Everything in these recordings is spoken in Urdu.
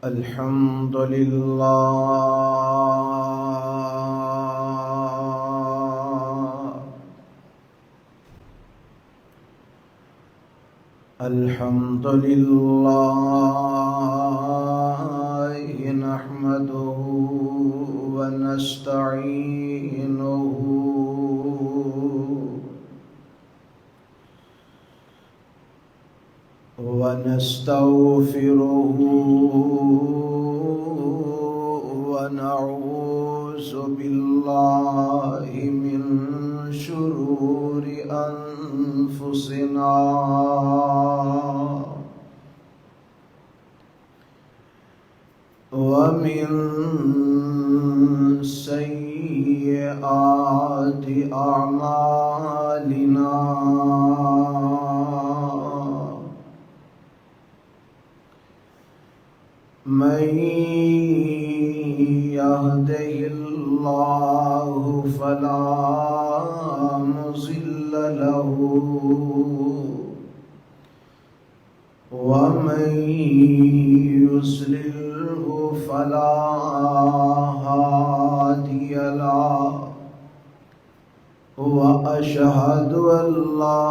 الحمد لله الحمد لله نحمده ونستعينه ونستغفره ونعوذ بالله من شرور أنفسنا ومن سيئات أعمالنا من يهده الله فلا مضل له ومن يضلله فلا هادي له وأشهد أن لا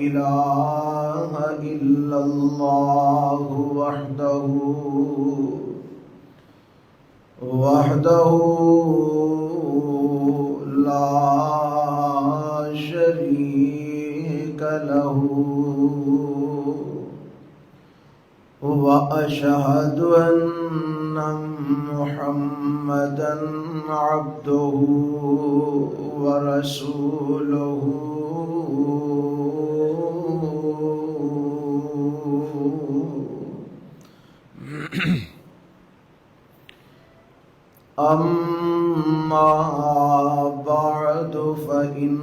إله إلا الله وحده لا شريك له وأشهد أن محمدًا عبده ورسوله أما بعد فإن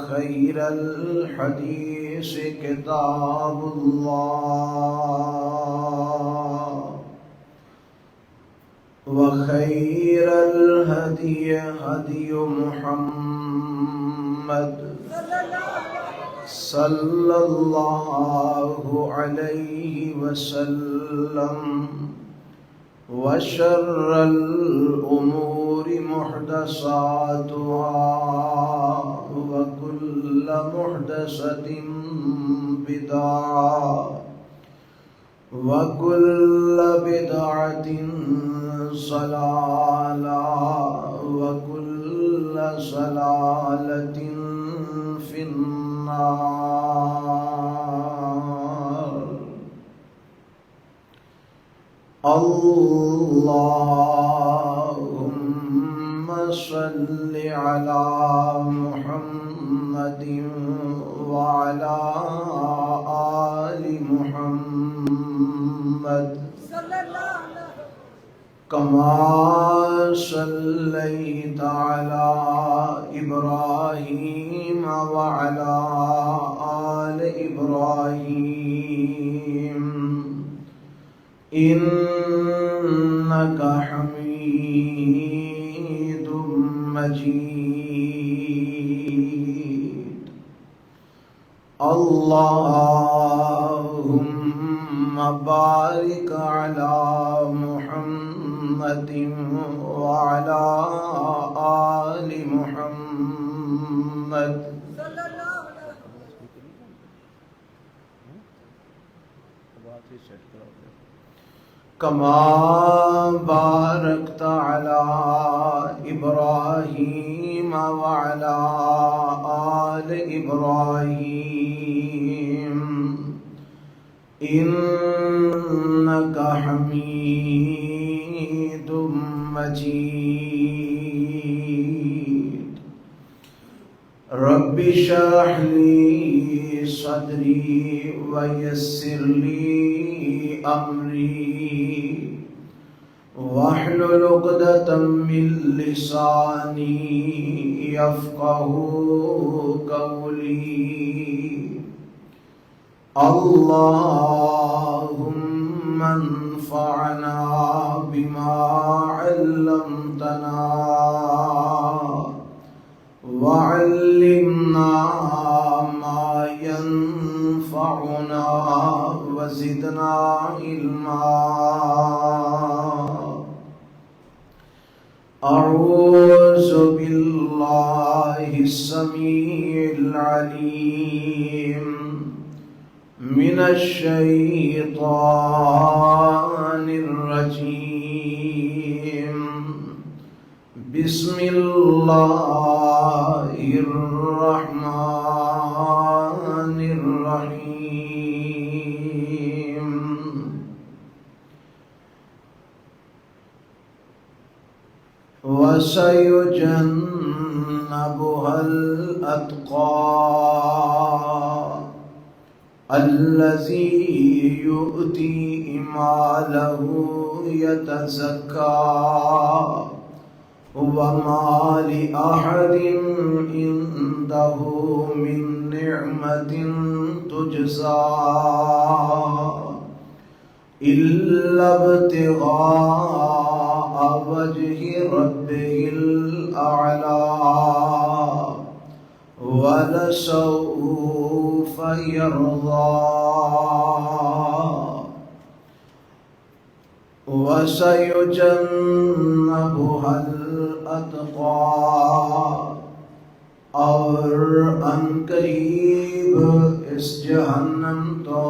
خير الحديث كتاب الله وخير الهدي هدي محمد صلى الله عليه وسلم وشر الأمور محدثاتها وكل محدثة بدعة وكل بدعة ضلالة وكل ضلالة في النار. اللهم صل على محمد وعلى آل محمد كما صليت على إبراهيم وعلى آل إبراهيم إنك حميد مجيد. اللهم بارك على محمد وعلى آل محمد كما باركت على إبراهيم وعلى آل إبراهيم إنك حميد مجيد. رب اشرح لي صدري ويسر لي أمري واحلل عقدة من لساني يفقه قولي. اللهم انفعنا بما علمتنا وعلمنا ما ينفعنا وزدنا علما أعوذ بالله السميع العليم من الشيطان الرجيم بسم الله الرحمن الرحيم وسيجنبها الأتقى الذي يؤتي ماله يتزكى وما لأحد عنده من نعمة تجزى إلا ابتغاء وجه ربه الأعلى ولسوف يرضى وسيجنبها الأتقى اور ان قریب اس جہنم تو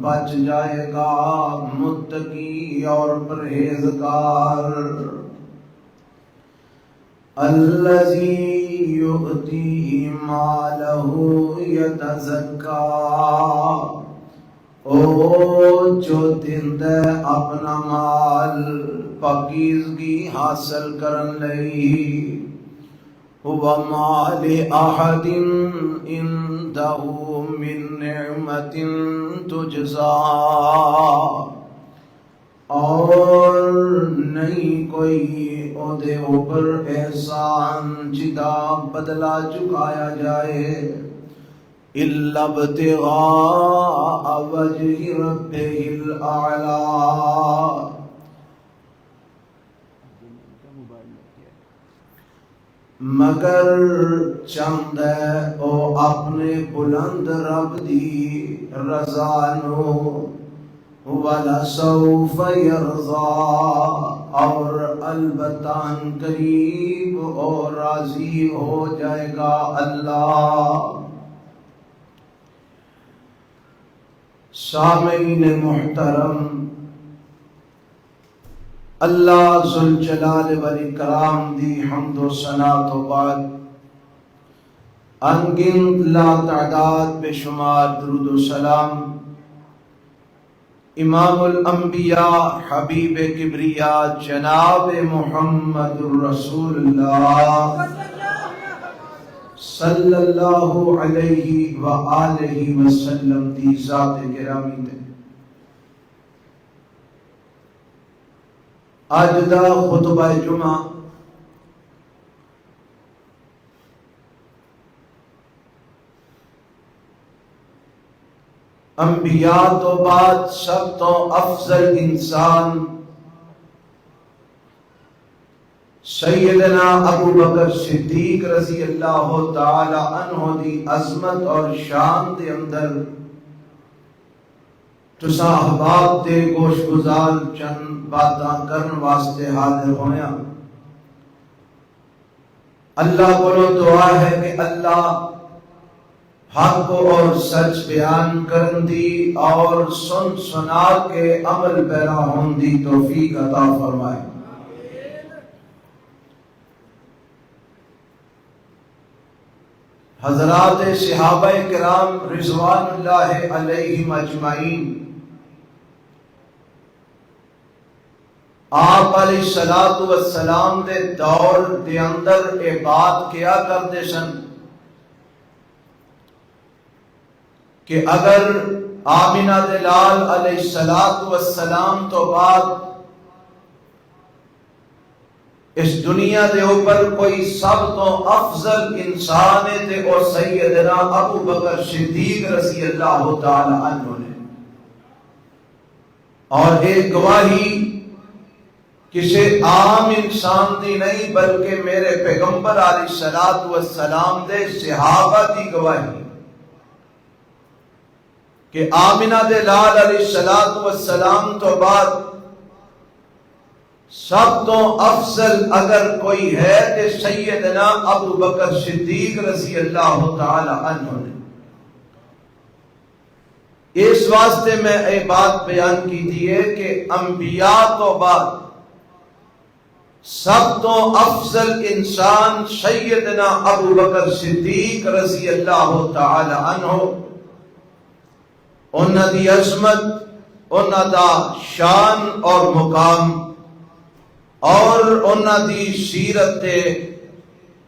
بچ جائے گا متقی اور پرہیزگار الذی یؤتی مالہ یتزکا او جو دیندے اپنا مال پاکیزگی حاصل کرن لئی وَمَا لِأَحَدٍ عِندَهُ مِن نِعْمَةٍ تُجْزَى اور نہیں کوئی عہدے اوپر احسان جدا بدلہ چکایا جائے إِلَّا ابْتِغَاءَ وَجْهِ رَبِّهِ الْأَعْلَى مگر چند او اپنے بلند رب دی رضا نو وَلَسَوْفَ يَرْضَى اور البتہ قریب اور راضی ہو جائے گا اللہ سامعین محترم اللہ ذوالجلال والاکرام دی حمد و ثنا تو بعد انگنت لا تعداد بے شمار درود و سلام امام الانبیاء حبیب کبریا جناب محمد الرسول اللہ صلی اللہ علیہ وآلہ وسلم دی ذات گرامی دے آج دا خطبہ جمعہ انبیاء تو بعد سب تو افضل انسان سیدنا ابو بکر صدیق رضی اللہ تعالی عنہ دی عظمت اور شان دے اندر تسا احباب دے گوش گزار چند باتاں کرن واسطے حاضر ہویا اللہ کو دعا ہے کہ اللہ حق اور سچ بیان کرن دی اور سن سنا کے عمل پیرا ہون دی توفیق عطا فرمائے حضرات صحابہ کرام رضوان اللہ علیہم اجمعین آپ علیہ السلام دے دور دے اندر اے بات کیا کرتے سن کہ اگر آمینہ دلال علیہ السلام تو بعد اس دنیا دے اوپر کوئی سب تو افضل انسان ہے تے اور سیدنا ابو بکر صدیق رضی اللہ تعالی عنہ نے اور ایک گواہی کسی عام انسان دی نہیں بلکہ میرے پیغمبر علیہ السلام دے صحابہ دی گواہی کہ آمنہ دے لال علیہ السلام تو بعد سب تو افضل اگر کوئی ہے تو سیدنا ابو بکر صدیق رضی اللہ تعالی عنہ نے۔ اس واسطے میں ایک بات بیان کی تھی ہے کہ انبیاء تو بعد سب تو افضل انسان سیدنا ابو بکر صدیق رضی اللہ تعالی عنہ، انہاں دی عظمت، انہاں دا شان اور مقام اور انہاں دی سیرت دے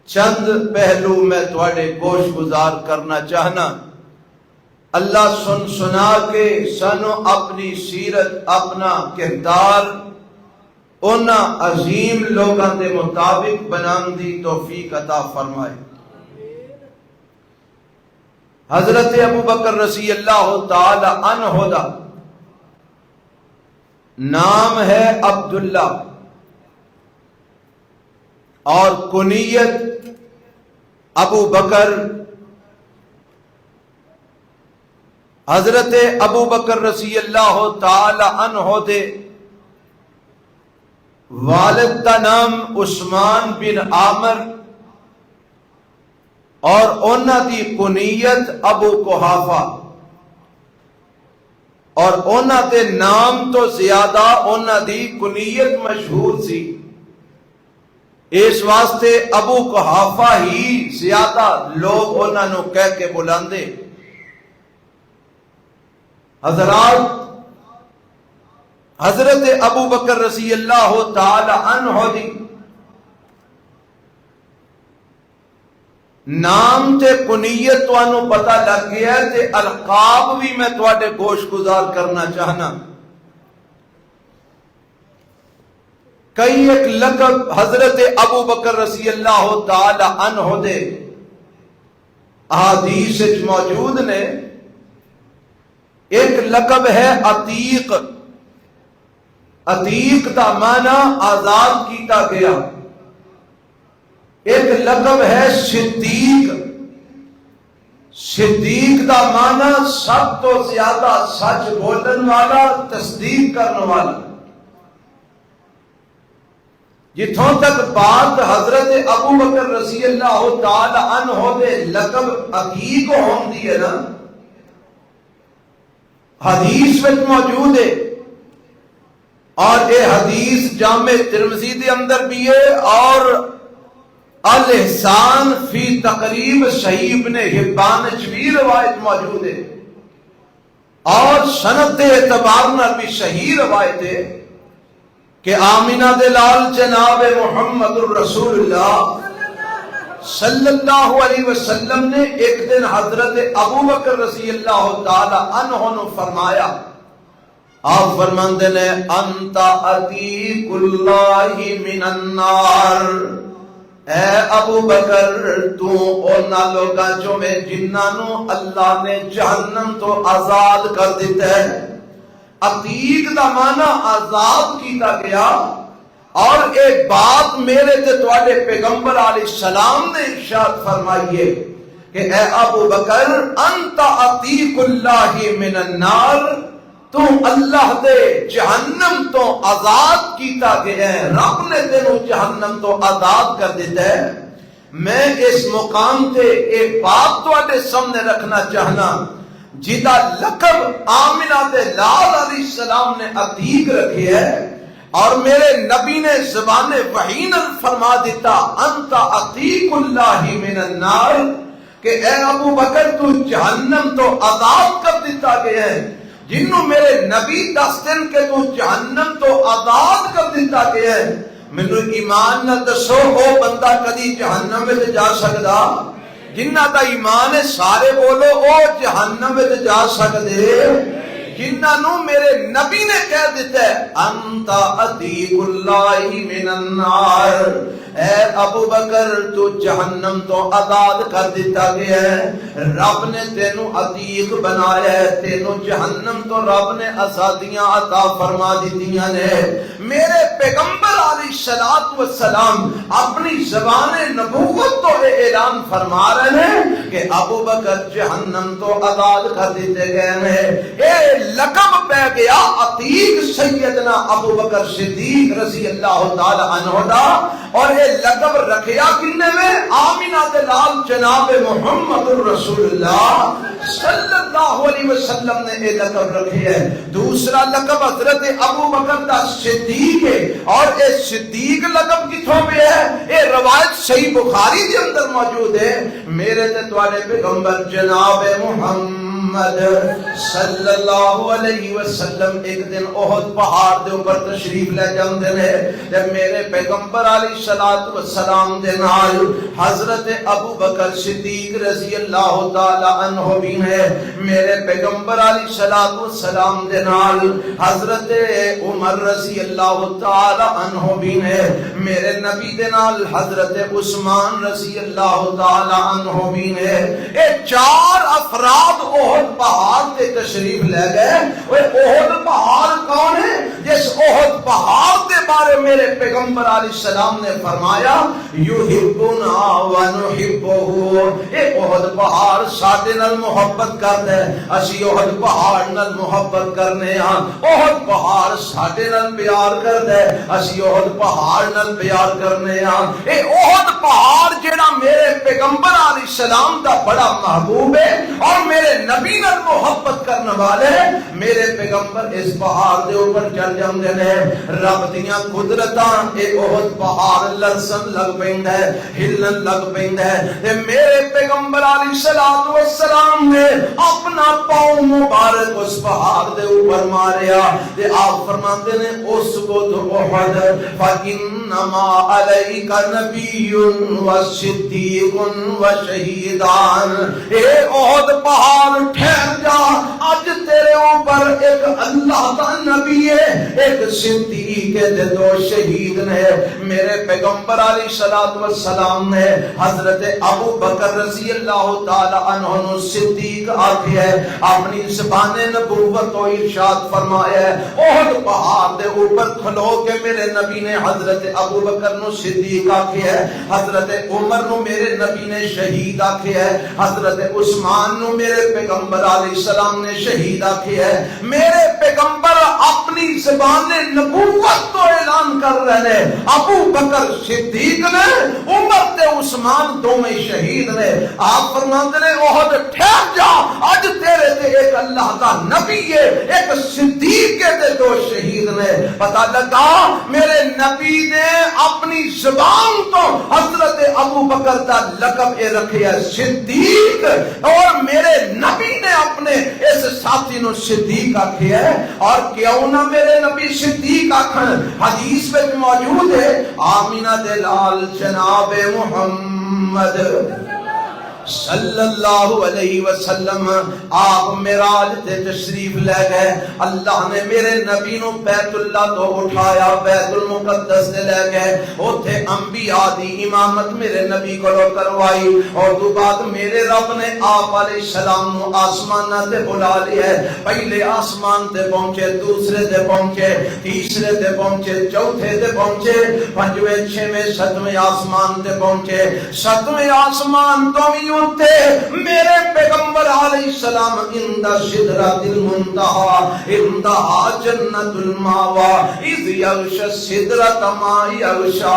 چند پہلو میں تواڈے گوش گزار کرنا چاہنا۔ اللہ سنا کے سانو اپنی سیرت، اپنا کردار انہاں عظیم لوگاں دے مطابق بنان دی توفیق عطا فرمائے۔ حضرت ابو بکر رضی اللہ تعالی عنہ دا نام ہے عبداللہ اور کنیت ابو بکر۔ حضرت ابو بکر رضی اللہ تعالی عنہ دے والد کا نام عثمان بن عامر اور انہاں دی کنیت ابو قحافہ، اور انہاں دے نام تو زیادہ انہاں دی کنیت مشہور سی، اس واسطے ابو قحافہ ہی زیادہ لوگ انہاں نو کہہ کے بلاندے۔ حضرات، حضرت ابو بکر رضی اللہ تعالی عنہ دی نام تے کنیت توانو پتہ لگ گیا ہے تے القاب بھی میں تواڈے گوش گزار کرنا چاہنا۔ کئی ایک لقب حضرت ابو بکر رضی اللہ تعالی عنہ دے احادیث وچ موجود نے۔ ایک لقب ہے عتیق، عتیق دا معنی آزاد کیتا گیا۔ ایک لقب ہے صدیق، صدیق دا معنی سب تو زیادہ سچ بولن والا، تصدیق کرنے والا۔ جتھوں تک بات حضرت ابو بکر رضی اللہ تعالی عنہ دے لقب عتیق ہون دی ہے نا، حدیث میں موجود ہے، اور یہ حدیث جامع ترمذی دے اندر بھی ہے، اور الاحسان فی تقریب صحیح ابن حبان بھی روایت موجود ہے، اور سند اعتبار نال بھی صحیح روایت ہے کہ آمنہ دے لال جناب محمد الرسول اللہ صلی اللہ علیہ وسلم نے ایک دن حضرت ابو بکر رضی اللہ تعالی عنہ نے فرمایا، آپ فرماندے نے انت عتیق اللہ من النار، اے ابو بکر تو انہاں لوگاں چوں میں جنہاں نو اللہ نے جہنم تو آزاد کر دیتا ہے۔ عتیق دا معنی آزاد کیتا گیا، اور ایک بات میرے تے تواڈے پیغمبر علیہ السلام نے ارشاد فرمائیے کہ اے ابو بکر انت عتیق اللہ من النار، تو اللہ دے جہنم تو آزاد کیتا گیا ہے، رب نے تینوں جہنم تو آزاد کر دیتا ہے۔ میں اس مقام تے ایک بات تواڈے سامنے رکھنا چاہنا، جدا لقب آمنہ دے لال علیہ السلام نے عتیق رکھے ہے، اور میرے نبی نے زبان وحی نال فرما دیتا انت عتیق اللہ من النار، کہ اے ابو بکر تو جہنم تو آزاد کر دیتا گیا ہے۔ جنہوں میرے نبی دس دن کے تو جہنم تو آزاد کر دیتا گیا ہے، مینوں ایمان نہ دسو او بندہ کدی جہنم وچ جا سکدا؟ جنہ دا ایمان ہے سارے بولو او جہنم وچ جا سکدے؟ جنہاں نو میرے نبی نے کہہ دیتا ہے انت عتیق اللہ من النار، اے ابو بکر تو جہنم تو آزاد کر دیتا گیا ہے، رب نے تینوں عتیق بنایا ہے، تینوں جہنم تو رب نے آزادیاں عطا فرما دیتیاں نے۔ میرے پیغمبر علیہ السلام اپنی زبان نبوت تو اعلان فرما رہے ہیں کہ ابو بکر جہنم تو آزاد کر دیتے گئے ہیں۔ اے لقب پہ گیا عتیق سیدنا ابو بکر صدیق رضی اللہ تعالی عنہ دا، اور یہ لقب رکھیا کنے میں؟ آمینہ دے لال جناب محمد رسول اللہ صلی اللہ علیہ وسلم نے یہ لقب رکھی ہے۔ دوسرا لقب حضرت ابو بکر دا صدیق ہے، اور یہ صدیق لقب کتھوں پہ ہے؟ یہ روایت صحیح بخاری کے اندر موجود ہے۔ میرے تے تواڈے پیغمبر جناب محمد صلی اللہ علیہ وسلم ایک دن احد پہاڑ دے اوپر تشریف لے جاندے نے، تے میرے پیغمبر علیہ السلام دے نال حضرت ابو بکر صدیق رضی اللہ تعالی عنہ بھی نے، میرے پیغمبر علیہ السلام دے نال حضرت عمر رضی اللہ تعالی عنہ بھی نے، میرے نبی دے نال حضرت عثمان رضی اللہ تعالی عنہ بھی نے۔ اے چار افراد احد پہاڑ تے تشریف لے گئے۔ وہ احد پہاڑ کون ہے؟ جس احد پہاڑ کے بارے میرے پیغمبر علیہ السلام نے فرمایا یحبنا ونحبہ، اے احد پہاڑ ساڈے نال محبت کردا ہے، اسی احد پہاڑ نال محبت کرنے ہاں، احد پہاڑ ساڈے نال پیار کردا ہے، اسی احد پہاڑ نال پیار کرنے ہاں۔ اے احد پہاڑ جڑا میرے پیغمبر علیہ السلام دا بڑا محبوب ہے اور میرے نبی نال محبت کرنے والے، میرے پیغمبر اس پہاڑ دے اوپر چل جاندے نے، رب دیاں قدرتاں اے احد پہاڑ لرزن لگ پیندا ہے، ہلن لگ پیندا ہے، تے میرے پیغمبر علیہ السلام نے اپنا پاؤں مبارک اس پہاڑ دے اوپر ماریا، تے آپ فرماتے نے اس کو تو احد فإنما علیک نبی وصدیق وشہیدان، اے احد پہاڑ ٹھہر جا، آج تیرے اوپر ایک اللہ کا نبی ہے، ایک صدیق ہے، دو شہید نے۔ میرے پیغمبر علیہ السلام نے حضرت ابو بکر رضی اللہ تعالی عنہ نو صدیق آکھیا ہے، اپنی زبان نبوت و ارشاد فرمایا ہے۔ احد پہاڑ دے اوپر کھلو کے میرے نبی نے حضرت ابو بکر نو صدیق آکھیا ہے، حضرت عمر نو میرے نبی نے شہید آکھیا ہے، حضرت عثمان نو میرے پیغمبر علیہ السلام نے شہید آکھیا ہے۔ میرے پیغمبر اپنی زبان نبوت تو اعلان کر رہے ہیں، ابو بکر صدیق نے، عمر تے عثمان دونوں شہید نے۔ آپ فرماتے نے احد ٹھہر جا، آج تیرے تے ایک اللہ کا نبی ہے، ایک صدیق ہے، تے دو شہید نے۔ پتہ لگا میرے نبی نے اپنی زبان تو حضرت ابو بکر دا لقب اے رکھیا صدیق، اور میرے نبی نے اپنے اس ساتھی نو صدیق آکھیا ہے۔ اور کیوں نہ میرے نبی صدیق آکھن؟ حدیث میں موجود ہے، آمینہ دے لال جناب محمد صلی اللہ علیہ وسلم آپ معراج تے تشریف لے گئے، اللہ نے میرے نبی نو بیت اللہ تو اٹھایا، بیت المقدس تے لے گئے، اوتھے انبیاء دی امامت میرے نبی کو کروائی، اور تو بعد میرے رب نے آپ علیہ السلام نو آسمان تے بلا لیا ہے۔ پہلے آسمان تے پہنچے، دوسرے تے پہنچے، تیسرے تے پہنچے، چوتھے تے پہنچے، پنجویں چھویں ستویں آسمان تے پہنچے۔ ستویں آسمان تو بھی میرے پیغمبر علیہ السلام عند سدرۃ المنتہی، انتہا جنت الماوی، اذ یغشی السدرۃ ما یغشی،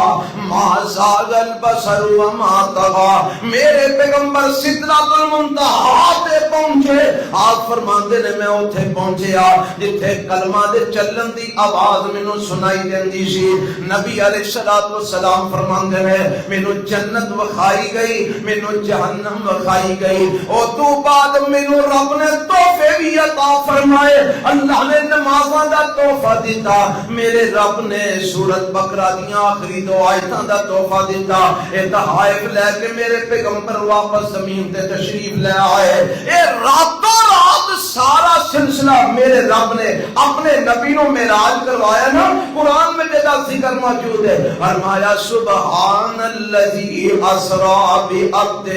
ما زاغ البصر وما طغی۔ میرے پیغمبر سدرۃ المنتہی تے پہنچے، آپ فرماندے نے میں اوتھے پہنچیا جتھے کلمہ دے چلن دی آواز مینوں سنائی دیندی سی۔ نبی علیہ السلام فرماندے نے مینوں جنت وکھائی گئی، مینوں جہنم جہنم وکھائی گئی، او تو بعد مینوں رب نے تحفے بھی عطا فرمائے، اللہ نے نمازاں دا تحفہ دیتا، میرے رب نے سورۃ بقرہ دیاں آخری 2 آیتاں دا تحفہ دیتا، اے تحائف لے کے میرے پیغمبر واپس زمین تے تشریف لے آئے۔ اے راتوں رات سارا سلسلہ میرے رب نے اپنے نبی نو معراج کروایا نا، قرآن میں جدا ذکر موجود ہے، فرمایا سبحان الذی اسریٰ بعبدہ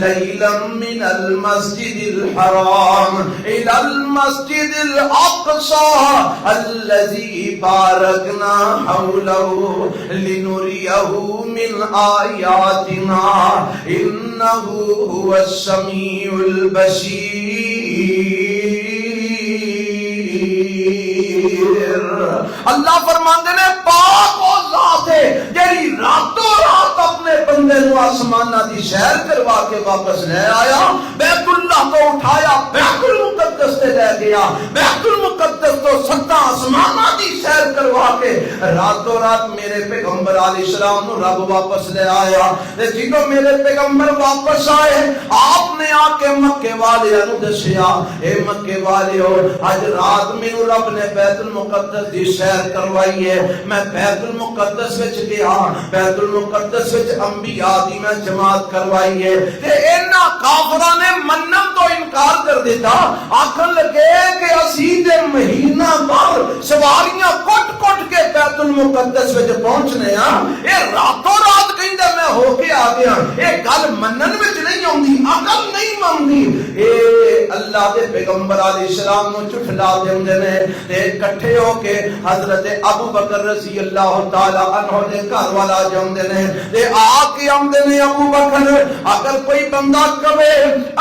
لیلا من المسجد الحرام الی المسجد الاقصی الذی بارکنا حولہ لنریہ من آیاتنا انہ هو السمیع البصیر۔ اللہ فرماندے نے پاک و ذات ہے جیڑی راتوں رات اپنے بندے نو آسمانہ دی سیر کروا کے واپس لے آیا، بیت اللہ تو اٹھایا، بیت المقدس تے لے گیا، بیت المقدس تو 7 آسمانہ دی سیر کروا کے راتوں رات میرے پیغمبر علیہ السلام نو رب واپس لے آیا۔ جدوں میرے پیغمبر واپس آئے، آپ نے آ کے مکے والے نو دسیا، اے مکے والےو اج رات مینوں رب نے بیت المقدس دی سیر کروائی ہے، میں بیت المقدس وچ گیا، بیت المقدس وچ انبیاء دی میں جماعت کروائی ہے، تے انہاں کافراں نے منن تو انکار کر دیتا، آکھن لگے کہ اسی تے مہینہ بھر سواریاں کٹ کٹ کے بیت المقدس وچ پہنچنے ہاں، اے راتوں رات کہندا میں ہو کے آ گیا، اے گل منن وچ نہیں آندی، عقل نہیں مندی۔ اے اللہ دے پیغمبر علیہ السلام نو جھٹلا دیندے نے تے اکٹھے ہو کے حضرت ابو بکر رضی اللہ تعالی عنہ دے گھر والا جاندے نے تے آ کے آندے نے، ابو بکر اگر کوئی بندہ کہے،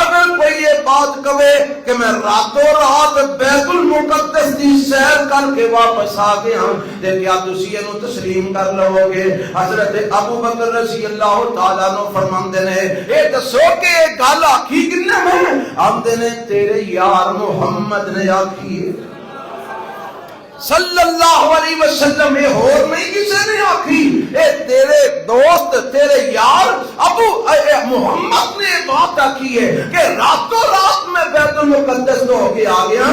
اگر کوئی یہ بات کہے کہ میں راتوں رات بیت المقدس دی سیر کر کے واپس آ گیا تے کیا تسی اینو تسلیم کر لو گے؟ حضرت ابو بکر رضی اللہ تعالی عنہ فرماندے نے، اے دسو کہ یہ گل آکھی کنے میں؟ آندے نے تیرے یار محمد نے آکھی ہے صلی اللہ علیہ وسلم، یہ اور نہیں کسی نے آکھی، اے تیرے دوست تیرے یار ابو محمد نے بات آکھی ہے کہ راتوں رات میں بیت المقدس تو ہو کے آ گیا۔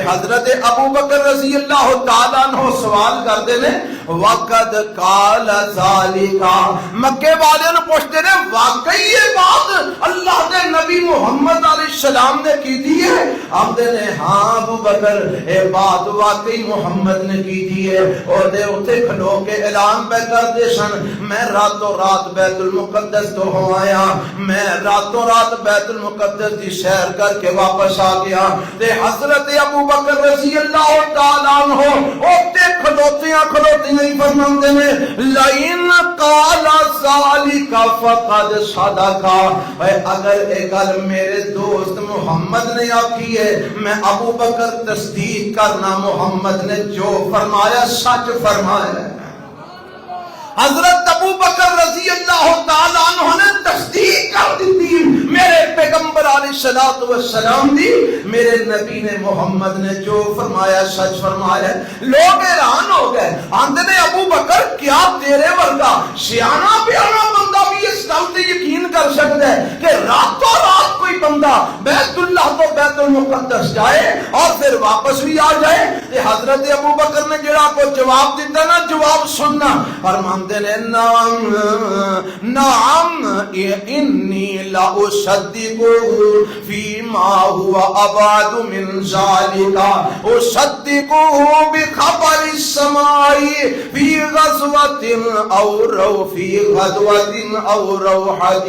حضرت ابو بکر رضی اللہ تعالیٰ عنہ سوال کرتے نے، وقد قال ذالک، مکے والے نے پوچھتے نے واقعی یہ بات اللہ کے نبی محمد علیہ السلام نے کی دی ہے؟ آمدے نے ہاں ابو بکر اے بات واقعی محمد نے کی دی ہے، اور دے اٹھے کھلو کے اعلان پہ کر دے سن، میں راتوں رات بیت المقدس تو ہو آیا، میں راتوں رات بیت المقدس دی سیر کر کے واپس آ گیا۔ تے حضرت ابو بکر رضی اللہ تعالیٰ عنہ اٹھے کھلوتیاں ہی فرماندے نے، لئن قال ذالک فقد صدق، اگر ایک گل میرے دوست محمد نے آکی ہے، میں ابو بکر تصدیق کرنا، محمد نے جو فرمایا سچ فرمایا۔ حضرت ابو بکر رضی اللہ تعالیٰ عنہ نے تصدیق کر دی میرے پیغمبر علیہ السلام دی، میرے نبی نے محمد نے جو فرمایا سچ فرمایا۔ لوگ حیران ہو گئے، آندے نے ابو بکر کیا تیرے ورگا سیانا بیانا بندہ بھی اس گل تے یقین کر سکتا ہے کہ راتوں رات کوئی بندہ بیت اللہ تو بیت المقدس جائے اور پھر واپس بھی آ جائے؟ تے حضرت ابو بکر نے جڑا کو جواب دیتا نا، جواب سننا، فرمان نعم نعم انی لا اصدق فیما هو ابعد من ذلك، اصدق بخبر السماء فی غزوة او روحة۔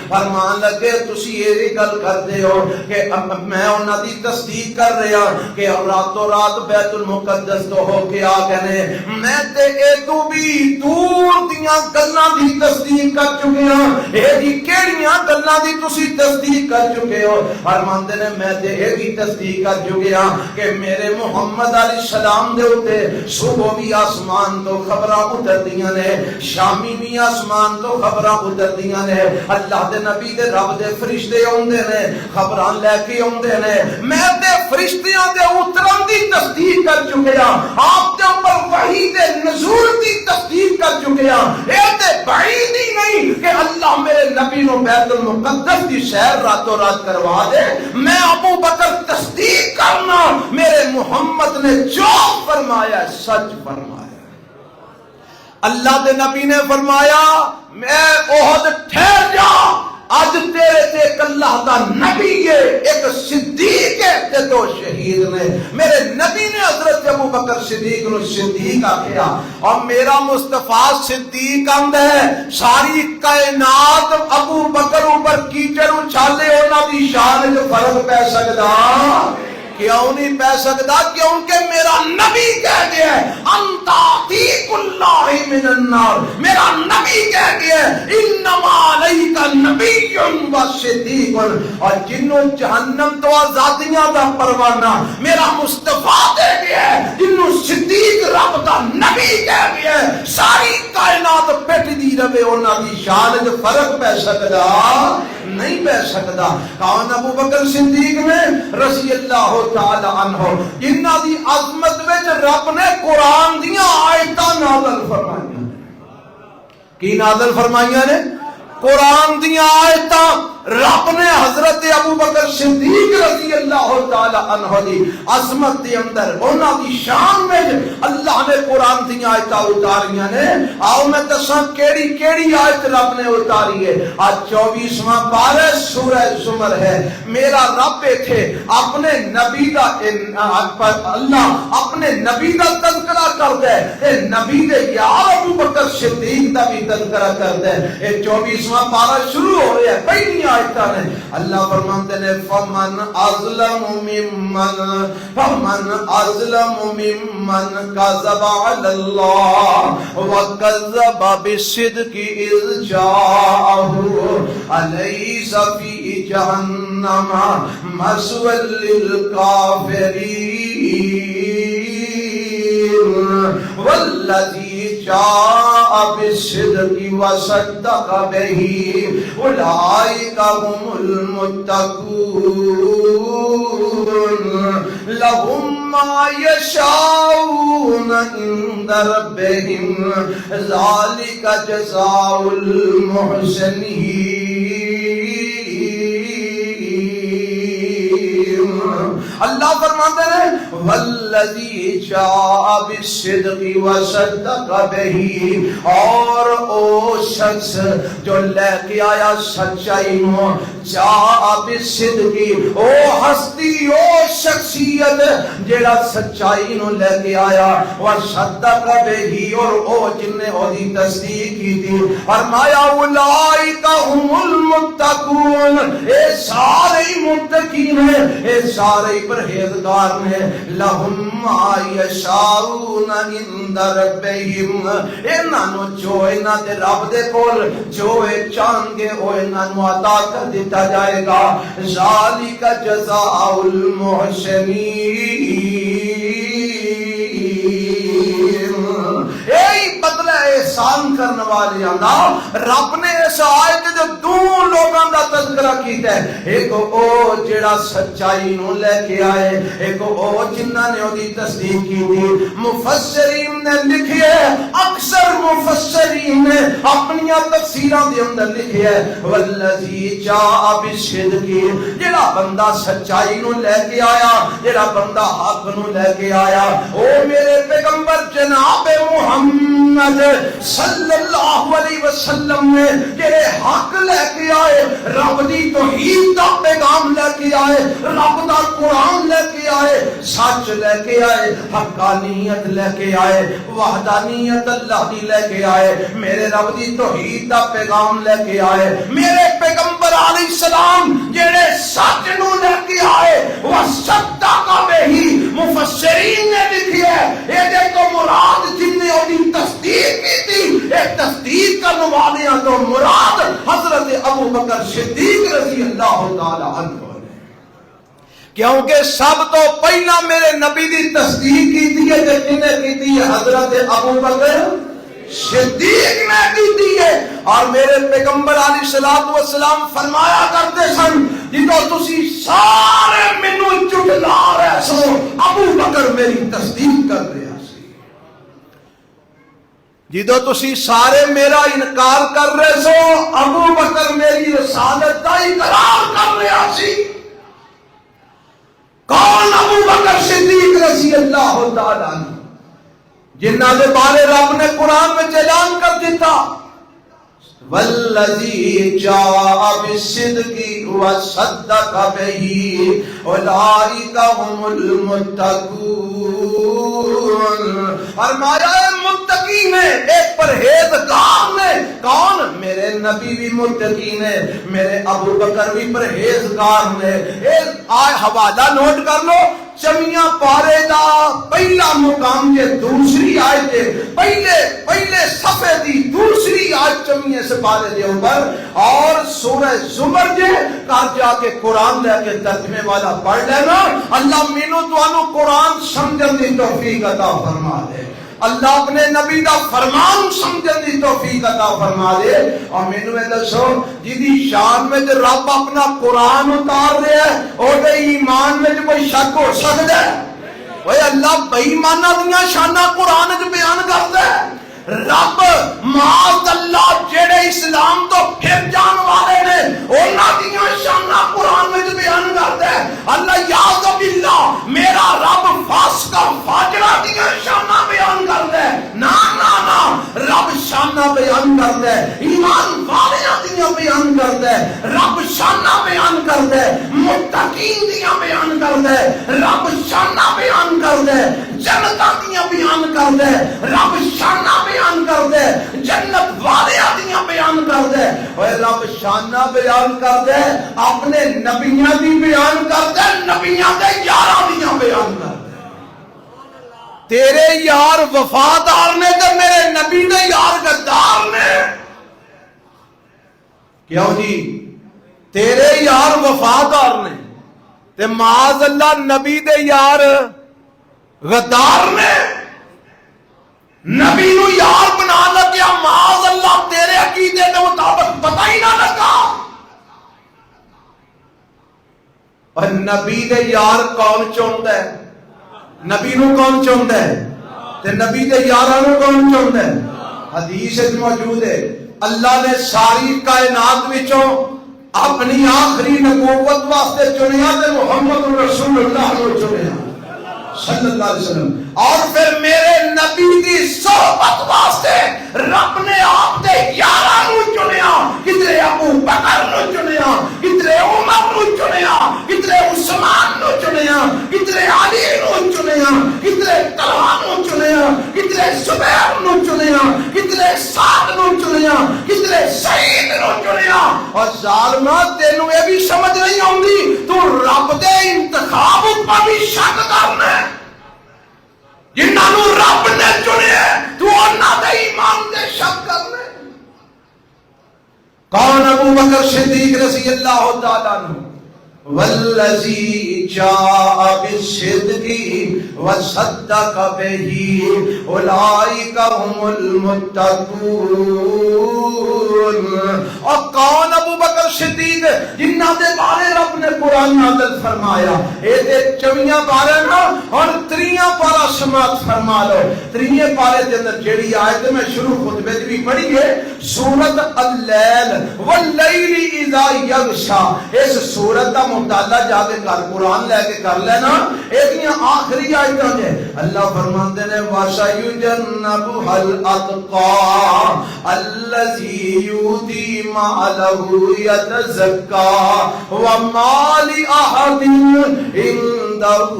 فرمان لگے تسی یہ گل کرتے ہو کہ میں انہاں دی تصدیق کر رہا کہ راتوں رات بیت المقدس تو ہو کے آ گئے، میں تے اے تو بھی دور دیاں گلاں دی تصدیق کر چکے ہاں، اے دی کیڑیاں گلاں دی تسی تصدیق کر چکے ہو؟ فرماندے نے میں تے اے دی تصدیق کر چکے ہاں کہ میرے محمد علیہ السلام دے اوتے صبح بھی آسمان تو خبراں اتردیاں نے، شامی بھی آسمان تو خبراں اتردیاں نے، اللہ دے نبی دے رب دے فرشتے اوندے نے خبراں لے کے اوندے نے، میں تے فرشتیاں دے اترن دی تصدیق کر چکے ہاں، آپ دے اوپر وحی دے نزول دی تصدیق کر چکے ہیں، یہ تے بعید ہی نہیں کہ اللہ میرے نبی نو بیت المقدس کی سیر راتوں رات کروا دے، میں ابو بکر تصدیق کرنا میرے محمد نے جو فرمایا سچ فرمایا۔ اللہ دے نبی نے فرمایا میں احد ٹھہر جا، آج تیرے تے ایک اللہ دا نبی ہے، ایک صدیق ہے تے تو شہید نے۔ میرے نبی نے حضرت ابو بکر صدیق نو صدیق آکھیا، اور میرا مصطفیٰ صدیق آمد ہے ساری کائنات ابو بکر اوپر کیچڑ اچھالے انہاں دی شان جو فرق پہ سکدا کیوں نہیں پہ سکتا؟ کیونکہ میرا نبی کہہ گیا ہے انتا عتیق اللہ من النار، میرا نبی کہہ گیا ہے انما علیک نبی و صدیق، اور جنوں جہنم تو آزادیاں دا پروانہ میرا مصطفیٰ دے گیا ہے، جنوں صدیق رب دا نبی کہہ گیا ہے ساری کائنات پیٹ دی رہے انہاں دی شان جو فرق پہ سکتا نہیں پہ سکتا۔ کون ابو بکر صدیق میں رضی اللہ تعالی عنہ، انہاں دی عظمت وچ رب نے قرآن دیاں آیتاں نازل فرمائیاں۔ کی نازل فرمائیاں نے؟ قرآن دیاں آیتاں رب نے حضرت ابو بکر صدیق رضی اللہ تعالی عنہ دی عظمت دے اندر انہاں دی شان میں اللہ نے قرآن دی آیتاں اتاریاں نے۔ آؤ میں دساں کیڑی کیڑی آیت رب نے اتاری ہے۔ آج 24واں پارہ سورہ زمر ہے۔ میرا رب تھے اپنے نبی دا اللہ اپنے نبی دا تذکرہ کردا ہے، اے نبی دے یار ابو بکر صدیق دا بھی تذکرہ کردا ہے۔ اے 24واں پارہ شروع ہو رہا ہے، پہلی آیتاں نے اللہ فرماتے ہیں فمن اظلم ممن کذب علی اللہ وکذب بالصدق اذ جاءہ الیس فی جہنم مثوی للکافرین والذی جاء بالصدق وصدق به اولئک هم المتقون لهم ما يشاءون عند ربهم ذلك جزاء المحسنين۔ اللہ فرماتے ہیں والذی جاء بالصدق وصدق به، اور او شخص جو لے کے آیا سچائی نو، جاء بالصدق او ہستی او شخصیت جیڑا سچائی نو لے کے آیا، وصدق به اور او جن نے او دی تصدیق کی تھی، فرمایا اولئک هم المتقون، اے سارے متقین ہیں، اے سارے پرہیزگار نے، لہم ما یشاءون عند ربہم، انہاں نو جو انہاں دے رب دے کول جو چاہن گے او انہاں نو عطا کر دیتا جائے گا، ذالک جزاء المحسنین، یہی بدلہ احسان کرنے والے آنا۔ رب نے اس آیت جو دو لوگاں دا تذکرہ کیتا ہے، ایک او جڑا سچائی نو لے کے آئے، ایک او جنہاں نے دی تصدیق کی تھی۔ مفسرین نے لکھی ہے، اکثر مفسرین نے اپنی تفسیراں دے اندر لکھی ہے والذی جاء بالصدق، جڑا بندہ سچائی نو لے کے آیا، جڑا بندہ حق نو لے کے آیا، او میرے پیغمبر جناب محمد صلی اللہ علیہ وسلم نے جڑے حق لے کے آئے، رب دی توحید دا پیغام لے کے آئے، رب دا قرآن لے کے آئے، سچ لے کے آئے، حقانیت لے کے آئے، وحدانیت اللہ دی لے کے آئے، میرے رب دی توحید دا پیغام لے کے آئے، میرے پیغمبر علیہ السلام جڑے سچ نو لے کے آئے، وصدق بہ، مفسرین نے لکھی ہے اے دے تو مراد جن نے دی تصدیق کی تھی، ایک تصدیق کرنے والیاں تو مراد حضرت ابو بکر صدیق رضی اللہ تعالی عنہ، کیونکہ سب تو پہلا میرے نبی دی تصدیق کی تھی ہے جن نے کی تھی حضرت ابو بکر صدیق نے کی تھی ہے، اور میرے پیغمبر علیہ السلام فرمایا کرتے سن جدو تسی سارے مینوں جھٹلا رہے سو، ابو بکر میری تصدیق کر رہا سی۔ جدو تسی سارے میرا انکار کر رہے سو ابو بکر میری رسالت کا اقرار کر رہا سی. کون؟ ابو بکر صدیق رضی اللہ تعالیٰ عنہ، جنہاں دے بارے رب نے قرآن میں اعلان کر دیتا والذی جاء بالصدق وصدق به اولئک هم المتقون. فرمایا متقی نے، ایک پرہیزگار نے. کون؟ میرے نبی بھی متقی نے، میرے ابو بکر بھی پرہیزگار نے. ایک حوالہ نوٹ کر لو، چمیاں پارے دا پہلا مقام یہ دوسری آیت پہلے صفحے دی دوسری آیت چمیاں سے پارے دے اوپر، اور سورہ زمر جے کار جا کے قرآن لے کے ترجمے والا پڑھ لینا. اللہ مینوں تانوں قرآن سمجھن دی توفیق عطا فرما دے. اللہ اپنے نبی دا فرمان سمجھن دی توفیق عطا فرما دے. اور مینوں اے دسو جدی شان میں تے رب اپنا قرآن اتار رہا ہے او دے ایمان میں کوئی شک ہو سکدا ہے؟ اوے اللہ بے ایماناں دیاں شاناں قرآن وچ بیان کردا ہے. رب معاذ اللہ جڑے اسلام تو پھر جان والے نے انہاں دیاں شاناں قرآن وچ بیان کردا ہے. اللہ یاذ باللہ میرا رب فاسقاں فاجراں دیاں شاناں بیان کردا ہے. نا نا نا، رب شاناں بیان کردا ہے، ایمان والیاں دیاں بیان کردا ہے، رب شاناں بیان کردا ہے، متقین دیاں بیان کردا ہے، رب شاناں بیان کردا ہے، جنتاں دیاں بیان کردا ہے، رب شاناں بیان کردا ہے، جنت والیاں دیاں بیان کردا ہے. اوے رب شاناں بیان کردا ہے، اپنے نبیاں دی بیان کردا ہے، نبیاں دے یاراں دیاں بیان کردا ہے. تیرے یار وفادار نے تے میرے نبی دے یار غدار نے. کیوں جی؟ تیرے یار وفادار نے تے معاذ اللہ نبی دے یار غدار نے. نبی نو یار بنا لگیا معاذ اللہ تیرے عقیدے کے مطابق پتہ ہی نہ لگا. اور نبی دے یار کون چاہتا ہے؟ نبی نو کون چاہتا ہے؟ تے نبی دے یاراں نو کون چاہتا ہے؟ حدیث موجود ہے اللہ نے ساری کائنات وچوں اپنی آخری نبوت واسطے چنیا تے محمد رسول اللہ کو چنیا صلی اللہ علیہ وسلم. اور پھر میرے نبی دی صحبت واسطے رب نے آپ دے یاراں نو چنیا. کدھر ابو بکر نو چنیا، کدھر عمر نو چنیا، کدھر عثمان نو چنیا، کدھر علی نو چنیا، کدھر طلحہ نو چنیا، کدھر زبیر نو چنیا، کدھر سعد نو چنیا، کدھر سعید نو چنیا. اور ظالما تینوں یہ بھی سمجھ نہیں آؤندی تو رب دے انتخاب پر بھی شک کرنا ہے. جنہاں نو رب نے چنیا تو انہاں دے ایمان دے شک کرنا ہے. کون؟ ابو بکر صدیق رضی اللہ تعالیٰ عنہ. والذی جاء بالصدق وصدق به اولئک هم المتقون. اور کون ابو بکر صدیق جنہاں دے بارے رب نے قرآن نازل فرمایا؟ اے تے چویاں بارے نا اور تریاں پارا سماعت فرما لو. تریے پارے دے اندر جیڑی آیت میں شروع خطبے دی بھی پڑھی ہے سورۃ اللیل واللیل اذا یغشا. اس سورت دا مطالعہ جا کے کر قرآن لے کے کر لینا. ایک آخری آیتاں نے اللہ فرماندے نے وَسَيُجَنَّبُهَا الْأَتْقَى الَّذِي يُؤْتِي مَالَهُ يَتَزَكَّى وَمَا لِأَحَدٍ عِندَهُ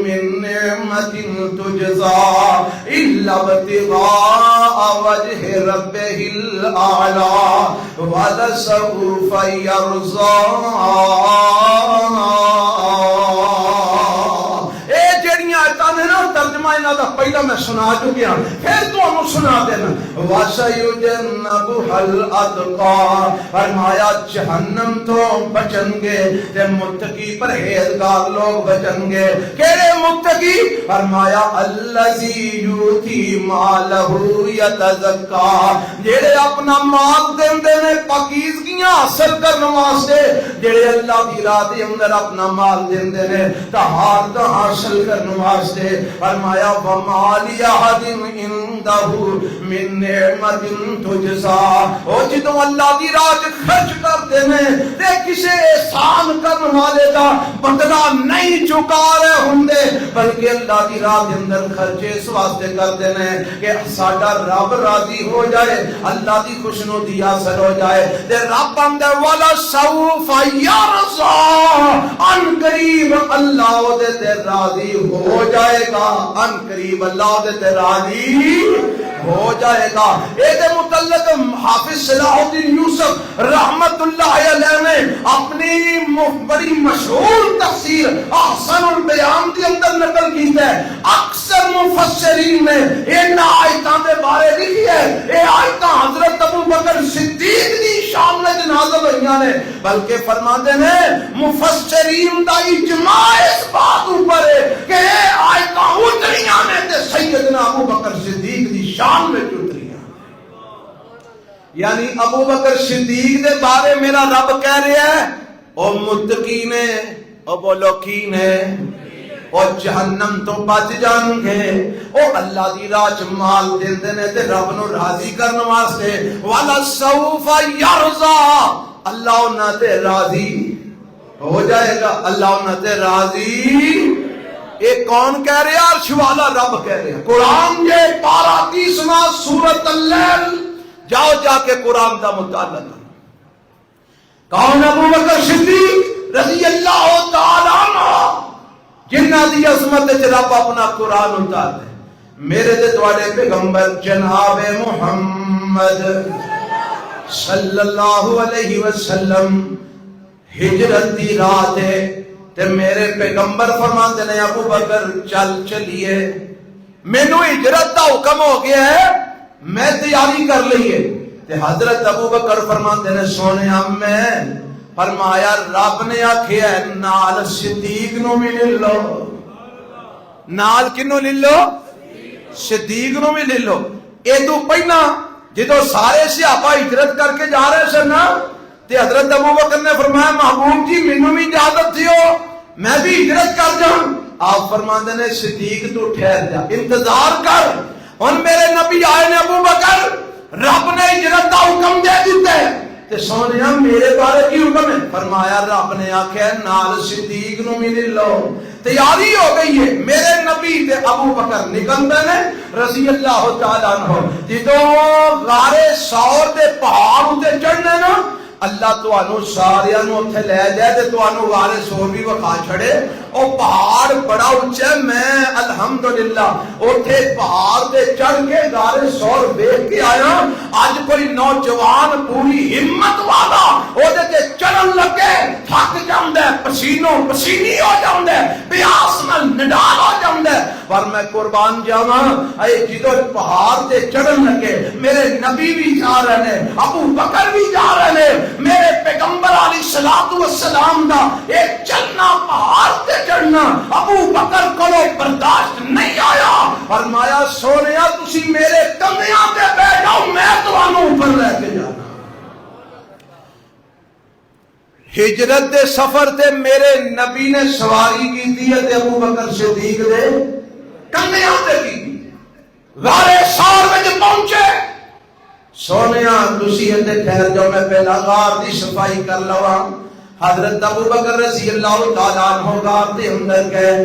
مِن نِّعْمَةٍ تُجْزَى إِلَّا ابْتِغَاءَ وَجْهِ رَبِّهِ الْأَعْلَى وَلَسَوْفَ يَرْضَى. پہلا میں سنا چکیا پھر تو ہم سنا دینا. وَسَيُجَنَّبُهَا الْأَتْقَى فرمایا جہنم تو بچن گے تے متقی پرہیزگار لوگ بچن گے. کیڑے متقی؟ فرمایا الَّذِي يُؤْتِي مَالَهُ يَتَزَكَّى جڑے اپنا مال دیندے نے پاکیزگیاں حاصل کرنے واسطے، جڑے اللہ دی راہ دے اندر اپنا مال دیندے نے طہارت حاصل کرنے واسطے. فرمایا وَمَا لِأَحَدٍ عِندَهُ من نعمت تجزا، او جدوں اللہ دی راہ خرچ کرتے ہیں تے کسے احسان کرن والے دا بدلہ نہیں چکا رہے ہوندے، بلکہ اللہ دی راہ دے اندر خرچ اس واسطے کرتے ہیں کہ ساڈا رب راضی ہو جائے، اللہ دی خوشنودی حاصل ہو جائے۔ تے رب اندے والا سوف یرضا، ان قریب اللہ دے تے راضی ہو جائے گا، ان قریب اللہ دے تے راضی ہو جائے گا۔ اے دے متعلق حافظ صلاح الدین یوسف رحمت اللہ علیہ نے اپنی بڑی مشہور تفسیر احسن البیان کے اندر نقل کی ہے۔ اکثر مفسرین نے ان آیتاں دے بارے لکھی ہے، اے آیتاں حضرت ابو بکر صدیق دی شان میں نازل ہوئیاں نے، بلکہ فرماتے ہیں مفسرین دا اجماع اس بات اوپر ہے کہ اے آیتاں اتریاں نے تے سیدنا ابو بکر صدیق دی شان میں اتریاں، یعنی ابو بکر صدیق دے بارے میرا رب کہہ رہا ہے او متقین ہے، او بولو کین ہے، اور جہنم تو بچ جان گے، او اللہ دی راہ چ مال دیندے نے تے رب نو راضی کرن واسطے، والا سوف یرضا، اللہ انہاں تے راضی ہو جائے گا، اللہ انہاں تے راضی۔ ایک کون کہہ رہا؟ عرش والا رب کہہ رہا۔ قرآن یہ پارہ 30واں سورۃ اللیل، جاؤ جا کے قرآن دا مطالعہ کرو۔ کون؟ ابو بکر صدیق رضی اللہ تعالی عنہ، جنہ دی عظمت وچ رب اپنا قرآن اتارے۔ میرے تے تواڈے پیغمبر جناب محمد صلی اللہ علیہ وسلم ہجرت دی رات ہے تے میرے پیغمبر فرماندے نے ابو بکر چل چلیے، مینوں ہجرت دا حکم ہو گیا ہے، میں تیاری کر لئیے۔ تے حضرت ابو بکر فرماندے نے سونیا میں فرمایا رب نے آکھیا ہے نال صدیق نو بھی لے لو، نال کنو لے لو؟ صدیق نو بھی لے لو۔ اے تو پہنا جدو سارے صحابہ ہجرت کر کے جا رہے سن نا، تے حضرت ابو بکر نے فرمایا محبوب جی مینوں بھی اجازت دیو میں بھی ہجرت کر جاؤں۔ آپ فرماندے نے صدیق تو ٹھہر جا، انتظار کر، ہن میرے نبی آئے نے ابو بکر، رب نے ہجرت دا حکم دے دیتا ہے تے سونیا میرے بارے کی حکم ہے؟ فرمایا رب نے آکھیا نال صدیق نو بھی لے لو۔ تیاری ہو گئی ہے، میرے نبی تے ابو بکر نکلتے نے رضی اللہ تعالیٰ عنہ، جدوں غار ثور دے پہاڑ تے چڑھنے نا، اللہ تانوں ساریاں نوں اوتھے لے جائے تے تانوں غار ثور بھی وکھا چھڑے۔ او پہاڑ بڑا اونچا ہے، میں الحمدللہ اوتھے پہاڑ تے چڑھ کے غار ثور دیکھ کے آیا۔ اج کوئی نوجوان پوری ہمت والا او تے چڑھن لگے تھک جاندا ہے، پسینوں پسینی ہو جاندا ہے، پیاس نال نڈال ہو جاندا ہے، پر میں قربان جاواں اے جدوں پہاڑ تے چڑھن لگے میرے نبی بھی جا رہے ہیں، ابو بکر بھی جا رہے ہیں، میرے پیغمبر علیہ الصلوۃ والسلام دا ایک چلنا پہاڑ تے چڑھنا ابو بکر کولو برداشت نہیں آیا۔ فرمایا سونیا تسی میرے کندھیاں تے بیٹھ جاؤ، میں تانوں اوپر لے کے جانا۔ ہجرت دے سفر تے میرے نبی نے سواری کی تے ابو بکر صدیق دے کندھیاں تے کی، غار ثور وچ پہنچے۔ سونیا تسی تے ٹھہر جاؤ، میں پہلا غار دی صفائی کر لواں۔ حضرت ابو بکر رضی اللہ تعالیٰ عنہ غار دے اندر گئے،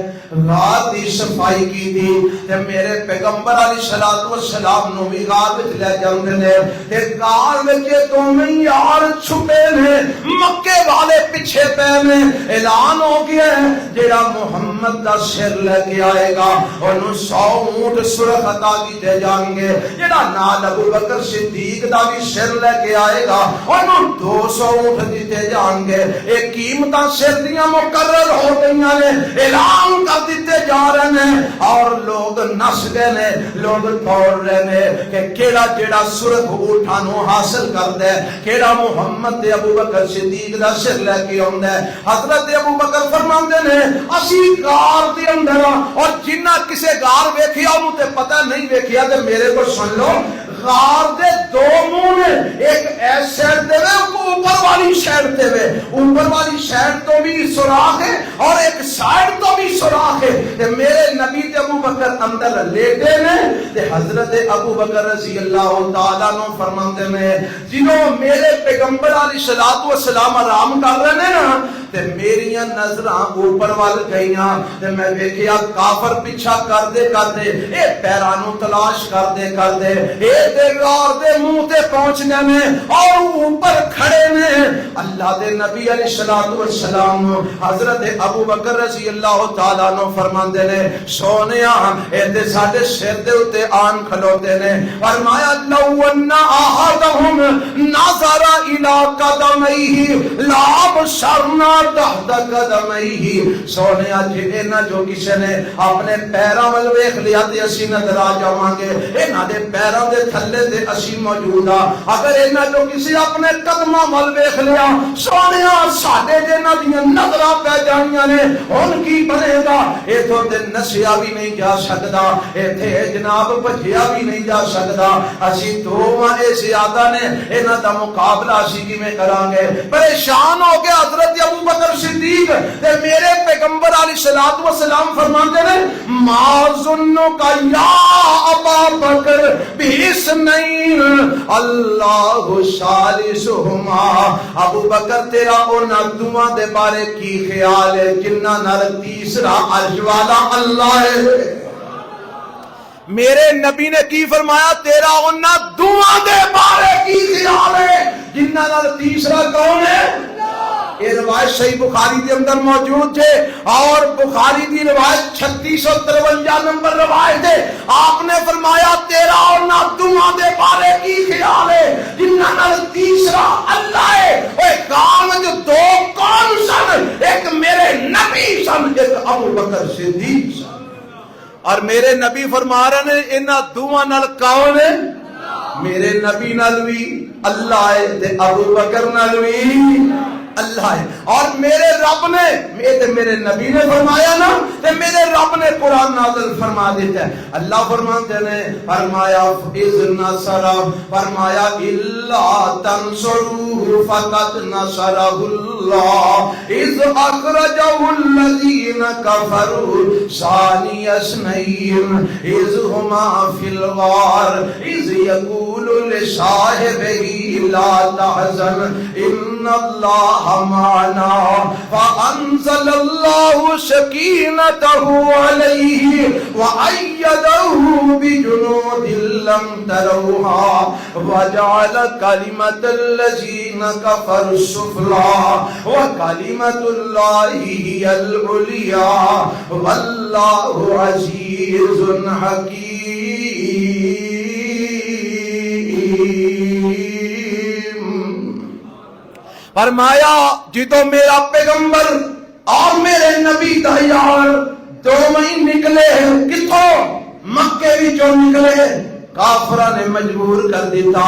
غار دی صفائی کی تھی تے میرے پیغمبر علیہ الصلوۃ والسلام نو بھی غار وچ لے جاندے نے تے غار وچ دوویں یار چھپے نے، مکے والے پیچھے پے نے۔ اعلان ہو گیا ہے جیڑا محمد دا سر لے کے آئے گا اونوں 100 اونٹ سرخ عطا کیتے جان گے، جیڑا نال ابو بکر صدیق دا بھی سر لے کے آئے گا اونوں 200 اونٹ دیتے جان گے۔ ایک قیمتاں سر دیاں مقرر ہو گئیاں نے، اعلان کر دیتے جا رہے ہیں، اور لوگ نس گئے نے، لوگ دوڑ رہے ہیں کہ کیڑا جیڑا سرخ اونٹاں نو حاصل کردا ہے، کیڑا محمد تے ابو بکر صدیق دا سر لے کے آندا ہے۔ حضرت ابو بکر فرماندے نے اسی غار دے اندر، اور جنہ کسے غار ویکھیا اونوں تے پتہ نہیں ویکھیا تے میرے کو سن لو، غار دے دو منہ نے، ایک ایس سائڈ دے وے اوپر والی سائڈ تے وے، اوپر والی سائڈ تو بھی سوراخ ہے اور ایک سائڈ تو بھی سوراخ ہے۔ تے میرے نبی تے ابو بکر اندر لیٹے نے تے حضرت ابو بکر رضی اللہ تعالیٰ عنہ فرماندے نے جنہوں میرے پیغمبر علیہ الصلوۃ والسلام آرام کر رہے ہیں نا تے میریاں نظراں اوپر وال گئیاں تے میں ویکھیا کافر پیچھا کردے کردے اے پیراں نوں تلاش کردے کردے اے تے غار دے منہ تے پہنچ گئے نے اور اوپر کھڑے نے۔ اللہ دے نبی علیہ الصلوۃ والسلام حضرت ابو بکر رضی اللہ تعالیٰ عنہ فرماندے نے سونیا اے تے ساڈے سر دے اوتے آن کھلوتے نے، فرمایا لو ان احدهم نظر الى قدمیہ لابصرنا تحت قدمیہ۔ سونیا جے انہاں جو کسے نے اپنے پیراں ول ویکھ لیا تے اسی نظر آ جاواں گے، انہاں دے پیراں دے تھلے تے اسی موجود ہاں۔ اگر انہاں جو کسی اپنے قدماں ول ویکھ لیا سونیا ساڈے دے انہاں دیاں نظراں پہ جانیاں نے، ہن کی بنے گا؟ ایتھوں تے نسیا بھی نہیں جا سکدا، ایتھے جناب بھجیا بھی نہیں جا سکدا، اسی دوواں اے زیادہ نے، انہاں دا مقابلہ اسی کیویں کراں گے؟ پریشان ہو کے حضرت ابو بکر صدیق تے میرے پیغمبر علیہ الصلوۃ والسلام فرماتے ہیں ما ظنک یا ابا بکر باثنین اللہ ثالثہما۔ ابو بکر تیرا انہاں دوواں دے بارے کی خیال ہے جنہاں نال تیسرا عرش والا اللہ ہے؟ میرے نبی نے کی فرمایا تیرا انہاں دوواں دے بارے کی خیال ہے جنہاں نال تیسرا کون ہے؟ یہ روایت صحیح بخاری کے اندر موجود ہے اور بخاری کی روایت 3653 نمبر روایت ہے۔ آپ نے فرمایا تیرا اور نہ دوواں دے بارے کی خیال ہے جنہاں نال تیسرا اللہ ہے۔ اے کام جو دو کون سن؟ ایک میرے نبی سن، ایک ابو بکر صدیق سن۔ اور میرے نبی فرما رہے ہیں انہاں دوواں نال کون ہے؟ میرے نبی نال بھی اللہ ہے تے ابو بکر نال بھی اللہ ہے۔ اور میرے رب نے میرے نبی نے فرمایا نا تے میرے رب نے قرآن نازل فرما دیتا ہے۔ اللہ فرماتے نے فرمایا اذ نصر فرمایا الا تنصروه فقد نصره اللہ اذ اخرجه الذین كفروا ثانی اثنین اذ هما فی الغار اذ یقول لصاحبه لا تحزن ان اللہ معنا فانزل اللہ سکینته علیہ وأیدہ بجنود لم تروها وجعل کلمۃ الذین کفروا السفلی وکلمۃ اللہ ہی العلیٰ واللہ عزیز حکیم۔ فرمایا جدو میرا پیغمبر اور میرے نبی تیار دو مہینے نکلے کتوں مکے وچوں نکلے کافراں نے مجبور کر دیتا۔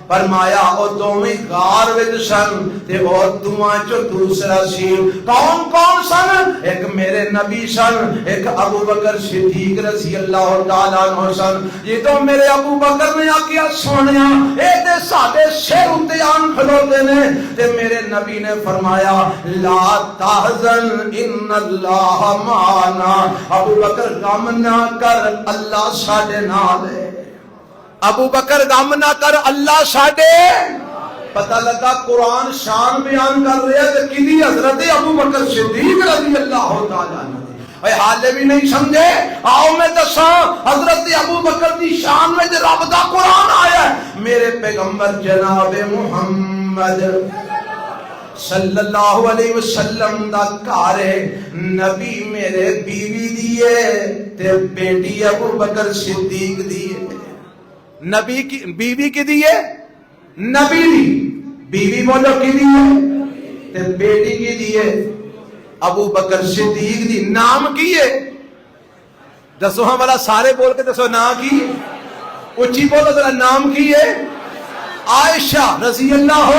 فرمایا او دوویں غار وچ سن تے او دوواں چوں دوسرا سی کون کون سن؟ ایک میرے نبی سن، ایک ابو بکر صدیق رضی اللہ تعالیٰ عنہ سن۔ جدوں میرے ابو بکر نے آکھیا سونیا اے تے ساڈے سر اُتے آن کھلوتے نے تے میرے نبی نے فرمایا لا تحزن ان اللہ معنا۔ ابو بکر غم نہ کر اللہ ساڈے نال ہے۔ ابو بکر غم نہ کر اللہ ساڈے۔ پتہ لگا قرآن شان بیان کر رہا ہے کہ کدی حضرت ابو بکر صدیق رضی اللہ تعالیٰ عنہ اے حالے بھی نہیں سمجھے۔ آؤ میں دساں حضرت ابو بکر دی شان میں رب دا قرآن آیا ہے۔ میرے پیغمبر جناب محمد صلی اللہ علیہ وسلم دا گھر ہے، نبی میرے بیوی دیے تے بیٹی ابو بکر صدیق دیے۔ نبی کی بیوی کی دیے نبی دی بیوی بولو کی دیے تے بیٹی کی دیے ابو بکر صدیق دی۔ نام کیے دسو ہاں والا سارے بول کے دسو نام کی اچھی بولو ذرا نام کیے عائشہ رضی اللہ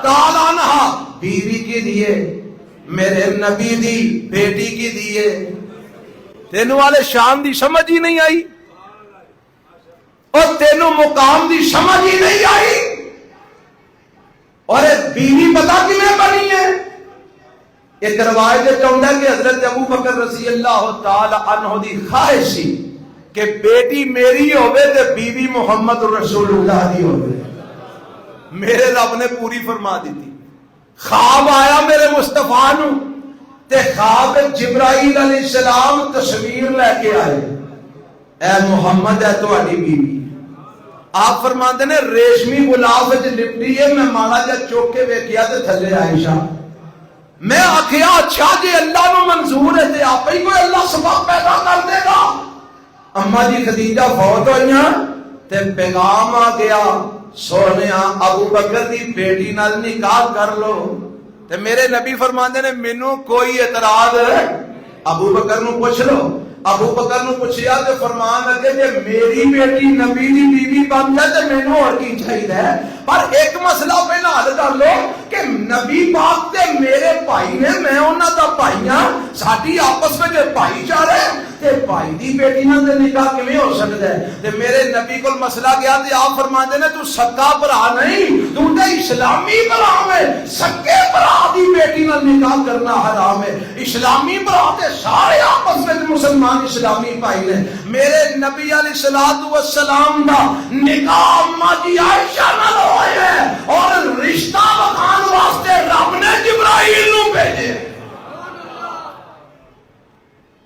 تعالیٰ عنہا بیوی کی دیے، میرے نبی دی بیٹی کی دیے۔ تینوں والے شان دی سمجھ ہی نہیں آئی۔ اور تینوں مقام دی سمجھ ہی نہیں آئی. اور بیوی پتا کیویں بنی ہے؟ ایک روایت چاہتا ہے کہ حضرت ابو بکر رضی اللہ تعالی عنہ دی خواہش سی کہ بیٹی میری ہوئے تے بیوی محمد رسول اللہ دی ہوئے. میرے رب نے پوری فرما دی تھی. خواب آیا میرے مصطفیٰ نو تے خواب جبرائیل علیہ السلام تصویر لے کے آئے. اے محمد ہے تہاڈی بیوی. آپ فرماتے نے ریشمی غلاف وچ لپٹی ہے. میں ماڑا جا چوک کے ویکھیا تے تھلے عائشہ. میں آخیا اچھا جی اللہ نو منظور ہے تے آپ ہی کوئی اللہ سبب پیدا کر دے گا. اما جی خدیجہ فوت ہوئیاں تے پیغام آ گیا سونیا ابو بکر دی بیٹی نال نکاح کر لو. تے میرے نبی فرماندے نے مینوں کوئی اعتراض ابو بکر نو پوچھ لو. ابو بکر نو پوچھیا تے فرمان لگے جے میری بیٹی نبی دی بیوی بن جائے تے مینوں اور کی چاہیے. پر ایک مسئلہ پہلا حل کر لو کہ نبی پاک تے میرے بھائی نے میں انہاں دا بھائی ہاں. ساڈی آپس وچ بھائی چارے تے بھائی دی بیٹی نال نکاح کیویں ہو سکدا ہے؟ تے میرے نبی کول مسئلہ گیا تے آپ فرماندے نے تو سکا بھرا نہیں تو تے اسلامی بھرا ہے. سکے بھرا دی بیٹی نال نکاح کرنا حرام ہے. اسلامی بھرا تے سارے آپس وچ مسلمان اسلامی بھائی نے. میرے نبی علیہ الصلوۃ والسلام دا نکاح اما جی عائشہ نال ہویا ہے اور رشتہ بخان واسطے رب نے جبرائیل نو بھیجے.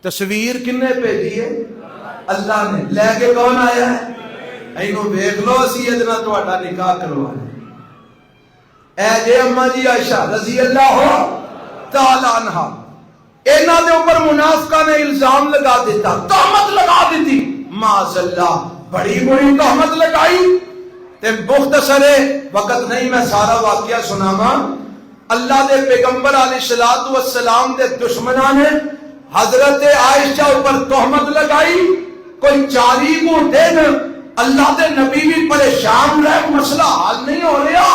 تصویر کنے بھیجی ہے؟ اللہ نے. لے کے کون آیا ہے؟ اینو ویکھ لو اسی ادنا تہاڈا نکاح کروانا. اے جے اما جی عائشہ رضی اللہ تعالی عنہا انہاں دے اوپر منافقہ نے الزام لگا دیتا, تہمت لگا دیتی. معاذ اللہ بڑی بڑی تہمت لگائی. تے مختصر وقت نہیں میں سارا واقعہ سناواں. اللہ دے پیغمبر علیہ الصلوۃ والسلام دے دشمناں نے حضرت عائشہ اوپر تہمت لگائی. کوئی 40 دن اللہ دے نبی بھی پریشان رہے, مسئلہ حل نہیں ہو رہا.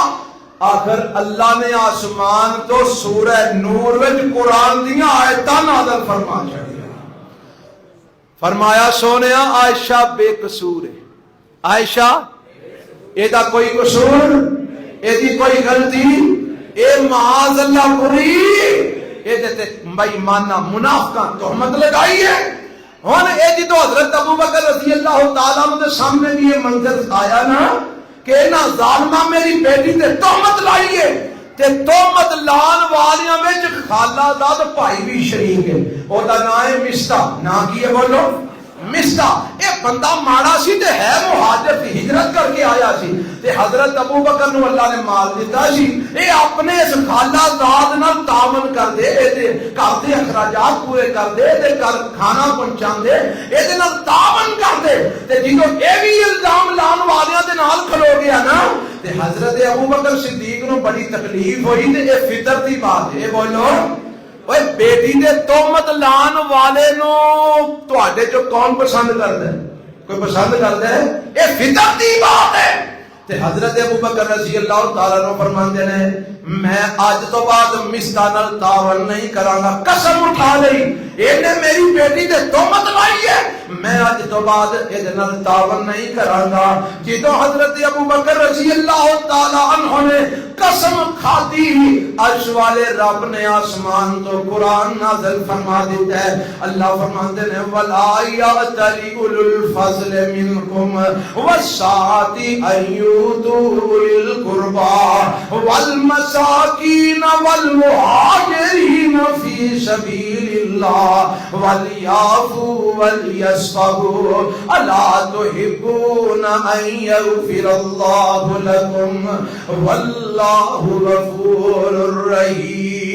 آخر اللہ نے آسمان تو سورہ نور وچ قرآن دیاں آیتاں نازل فرما چھڑیا. فرمایا سونیا عائشہ بے قصور ہے. عائشہ ایدہ کوئی قصور, ایدی کوئی غلطی, اے معاذ اللہ پوری ایدے تے بھائی مانا منافقہ تہمت لگائی ہے. ہن اے جی تو حضرت ابو بکر رضی اللہ تعالیٰ عنہ دے سامنے بھی یہ منظر آیا نا کہ انہاں ظالمہ میری بیٹی تے تہمت لائی ہے. تے تہمت لان والیاں وچ خالہ داد بھائی بھی شریک ہے. او دا نام ہے مستہ. نام کی ہے بولو؟ مستہ. اے بندہ ماڑا سی تے ہے مہاجر سی, ہجرت کر کے آیا سی. تے حضرت ابو بکر نو اللہ نے مال دیتا سی. اے اپنے اس خالہ داد نال تعاون کر دے, اے تے گھر دے اخراجات پورے کر دے, تے گھر کھانا پہنچا دے, اے دے نال تعاون کر دے. تے جدوں اے بھی الزام لان والیاں دے نال کھلو گیا نا تے حضرت ابو بکر صدیق نو بڑی تکلیف ہوئی. تے اے فطر دی بات ہے. بولو اوے بیٹی دے تہمت لان والے نو تواڈے چوں کون پسند کردا ہے؟ کوئی پسند کردا ہے؟ اے فطر دی بات ہے. تے حضرت ابو بکر رضی اللہ تعالیٰ عنہ فرماندے نے میں آج تو بعد مستہ نال تعاون نہیں کراں گا. قسم اٹھا لئی اینے میری بیٹی تے تہمت لائی ہے, میں آج تو بعد اے نال تعاون نہیں کراں گا. جدوں حضرت ابو بکر رضی اللہ تعالیٰ عنہ نے قسم کھادی, عرش والے رب نے آسمان تو قرآن نازل فرما دیتا ہے. اللہ فرماتے ہیں وَلَا يَأْتَلِ أُولُو الْفَضْلِ مِنْكُمْ وَالسَّعَةِ أَن يُؤْتُوا أُولِي الْقُرْبَى وَالْمَسَاكِينَ وَالْمُهَاجِرِينَ فِي سَبِيلِ اللَّهِ وَلْيَعْفُوا وَلْيَصْفَحُوا أَلَا تُحِبُّونَ أَن يَغْفِرَ اللَّهُ لَكُمْ وَاللَّهُ غَفُورٌ رَحِيمٌ.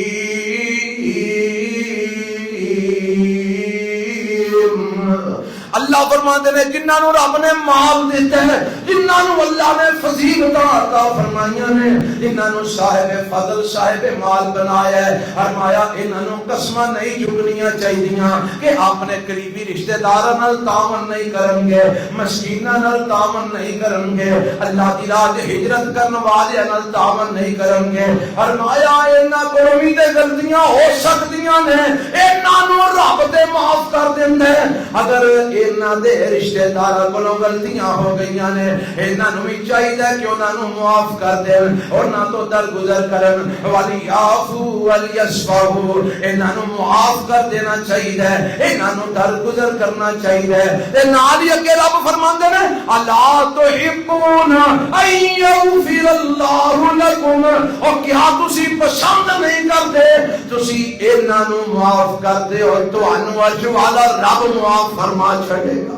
اللہ فرماتے ہیں جنہاں نو رب نے مال دیتا ہے, جنہاں نو اللہ نے فضیلتاں عطا فرمائیاں نے, جنہاں نو صاحب فضل صاحب مال بنایا ہے, فرمایا انہاں نو قسماں نہیں چگنیاں چاہیدیاں کہ اپنے قریبی رشتہ داراں نال تعاون نہیں کرن گے, مسکیناں نال تعاون نہیں کرن گے, اللہ دی راہ تے ہجرت کرن والے نال تعاون نہیں کرن گے. فرمایا انہاں کول وی تے غلطیاں ہو سکدیاں نے, انہاں نو رب تے معاف کر دیندا ہے. اگر انہاں دے رشتہ داراں کولوں غلطیاں ہو گئیاں نے، انہاں نوں بھی چاہیے کہ انہاں نوں معاف کر دین، انہاں تو درگزر کرن، ولیعفو ولیصفحوا، انہاں نوں معاف کر دینا چاہیے، انہاں نوں درگزر کرنا چاہیے۔ تے نال ہی اگے رب فرماندے نے الا تحبون ان یغفر اللہ لکم، اور کیا تسی پسند نہیں کرتے تسی انہاں نوں معاف کر دے اور تانوں اج والا رب معاف فرما چھڑے گا۔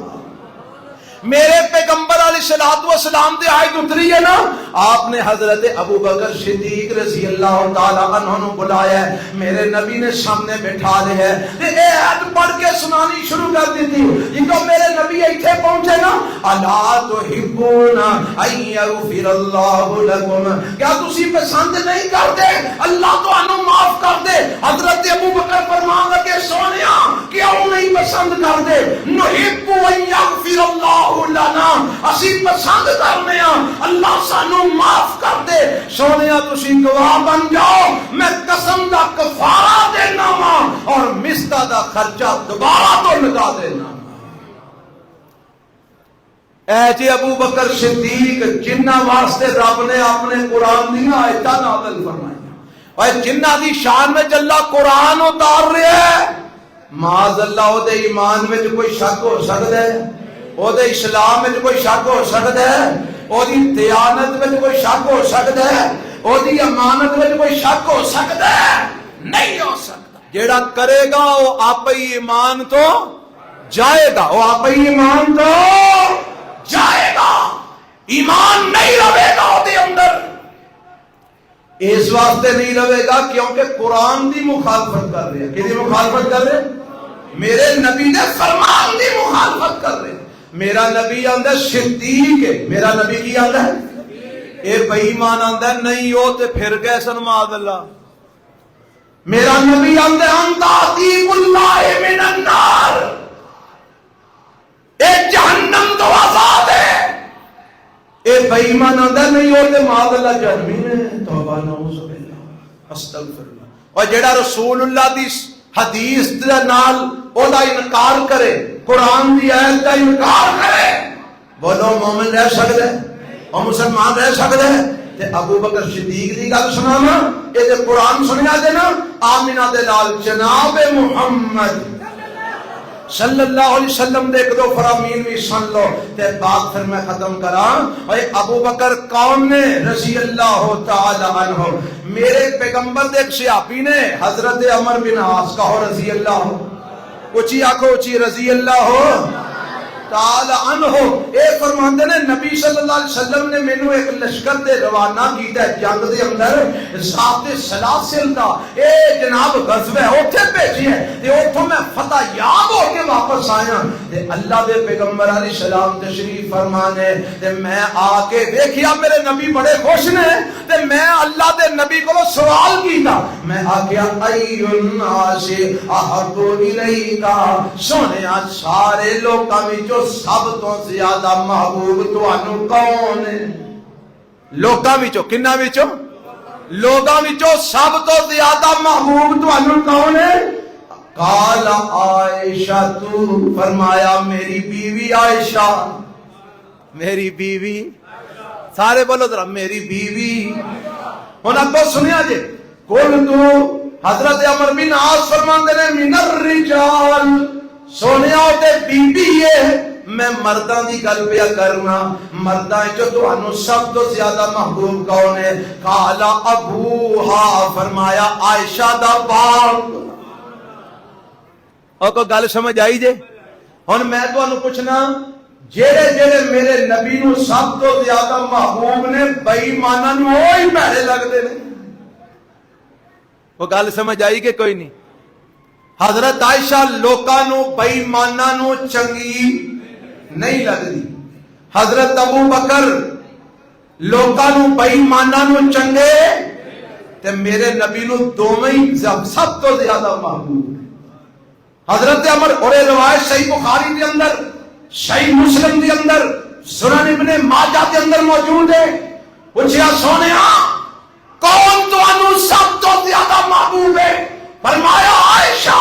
میرے پیغمبر علیہ الصلوۃ والسلام دے آیت اتری ہے نا، آپ نے حضرت ابو بکر صدیق رضی اللہ تعالی عنہ نو بلایا ہے، میرے نبی نے سامنے بٹھا لے ہے تے اے آیت پڑھ کے سنانی شروع کر دی تھی۔ جدوں میرے نبی ایتھے پہنچے نا، الا تحبون ان یغفر اللہ لکم، کیا تسی پسند نہیں کرتے اللہ تانوں معاف کر دے؟ حضرت ابو بکر فرمان لگے سونیا کیوں نہیں پسند کرتے؟ نحب ان یغفر اللہ لنا، اسی پسند کرنے ہاں اللہ سانو معاف کر دے۔ سونیا تسی گواہ بن جاؤ، میں قسم دا کفارہ دینا وا اور مستا دا خرچہ دوبارہ تو لگا دینا۔ اے جی ابو بکر صدیق جنہ واسطے رب نے اپنے قرآن دی آیتاں نازل فرمائیاں، اور جنہ دی شان میں اللہ قرآن اتار رہا ہے، معاذ اللہ او دے ایمان میں کوئی شک ہو سکتا ہے؟ او دے اسلام میں کوئی شک ہو سکتا ہے؟ او دی دیانت میں کوئی شک ہو سکتا ہے؟ او دی امانت میں کوئی شک ہو سکتا ہے؟ نہیں ہو سکتا۔ جیڑا کرے گا وہ آپ ہی ایمان تو جائے گا، وہ آپ ہی ایمان تو جائے گا، ایمان نہیں رہے گا وہ دے اندر۔ اس واسطے نہیں رہے گا کیونکہ قرآن دی مخالفت کر رہے ہیں۔ کدی مخالفت کر رہے؟ میرے نبی نے فرمان دی مخالفت کر رہے ہیں۔ میرا نبی آندا صدیق ہے، میرا نبی کی آندا ہے؟ اے بے ایمان آندا نہیں ہو تے پھر گئے سن معاذ اللہ۔ میرا نبی آندا انت عتیق اللہ من النار، اے جہنم تو آزاد ہے۔ اے بے ایمان آندا نہیں ہو تے معاذ اللہ جہنمی نے۔ توبہ نعوذ باللہ استغفر اللہ۔ اور جڑا رسول اللہ دی حدیث دے نال او دا انکار کرے، قرآن دی آیت کا انکار کرے، بولو مومن رہ سکتے اور مسلمان رہ سکتے؟ تے ابو بکر صدیق دی گل سنانا، اے تے قرآن سنیا دینا، آمینہ دے لال جناب محمد صلی اللہ علیہ وسلم دے ایک دو فرامین بھی سن لو تے بات پھر میں ختم کراں۔ اور ابو بکر کون نے رضی اللہ تعالی عنہ؟ میرے پیغمبر دے ایک صحابی نے حضرت عمر بن عاص کہو رضی اللہ اچھی آنکھو اچھی رضی اللہ تعالی عنہ، اے فرماندے نے نبی صلی اللہ علیہ وسلم نے مینوں ایک لشکر دے روانہ کیتا ہے جنگ دے اندر ذات سلاسل دا، اے جناب غزوہ اوتھے بھیجی ہے تے اوتھوں میں فتح یاب ہو کے واپس آیا تے اللہ دے پیغمبر علیہ السلام تشریف فرمانے تے میں آ کے دیکھیا میرے نبی بڑے خوش نے تے میں اللہ دے نبی کو سوال کیتا، میں آکھیا ای الناس احب الیکا، سونیا سارے لوکاں وچ سب تو زیادہ محبوب تانوں کون ہے؟ لوکاں وچوں کناں وچوں؟ لوکاں وچوں سب تو زیادہ محبوب تانوں کون ہے؟ قال عائشہ، تو فرمایا میری بیوی عائشہ، میری بیوی، سارے بولو ذرا میری بیوی۔ ہن اب سنیا جی، کل تو حضرت عمر بن عاص فرماندے نے من الرجال، سونیا تے بی بی ہے، میں مرداں دی گل پیا کرنا، مرداں جو تانوں سب تو زیادہ محبوب کون ہے؟ قال ابوہا، فرمایا عائشہ دا باپ۔ اور کوئی گل سمجھ آئی جے؟ ہن میں تانوں پوچھنا، جڑے جڑے میرے نبی نو سب تو زیادہ محبوب نے بے ایماناں نو وہی بھڑے لگدے نے۔ وہ گل سمجھ آئی کہ کوئی نہیں؟ حضرت عائشہ لوکاں نو بے ایماناں نو چنگی نہیں لگدی، حضرت ابو بکر لوکاں نو بے ایماناں نو چنگے تے میرے نبی نو دوویں سب تو زیادہ محبوب۔ حضرت عمر، اور یہ روایت صحیح بخاری دے اندر، صحیح مسلم دے اندر، سنن ابن ماجہ دے اندر موجود ہے۔ پوچھیا سونیا کون تانوں سب تو زیادہ محبوب ہے؟ فرمایا عائشہ۔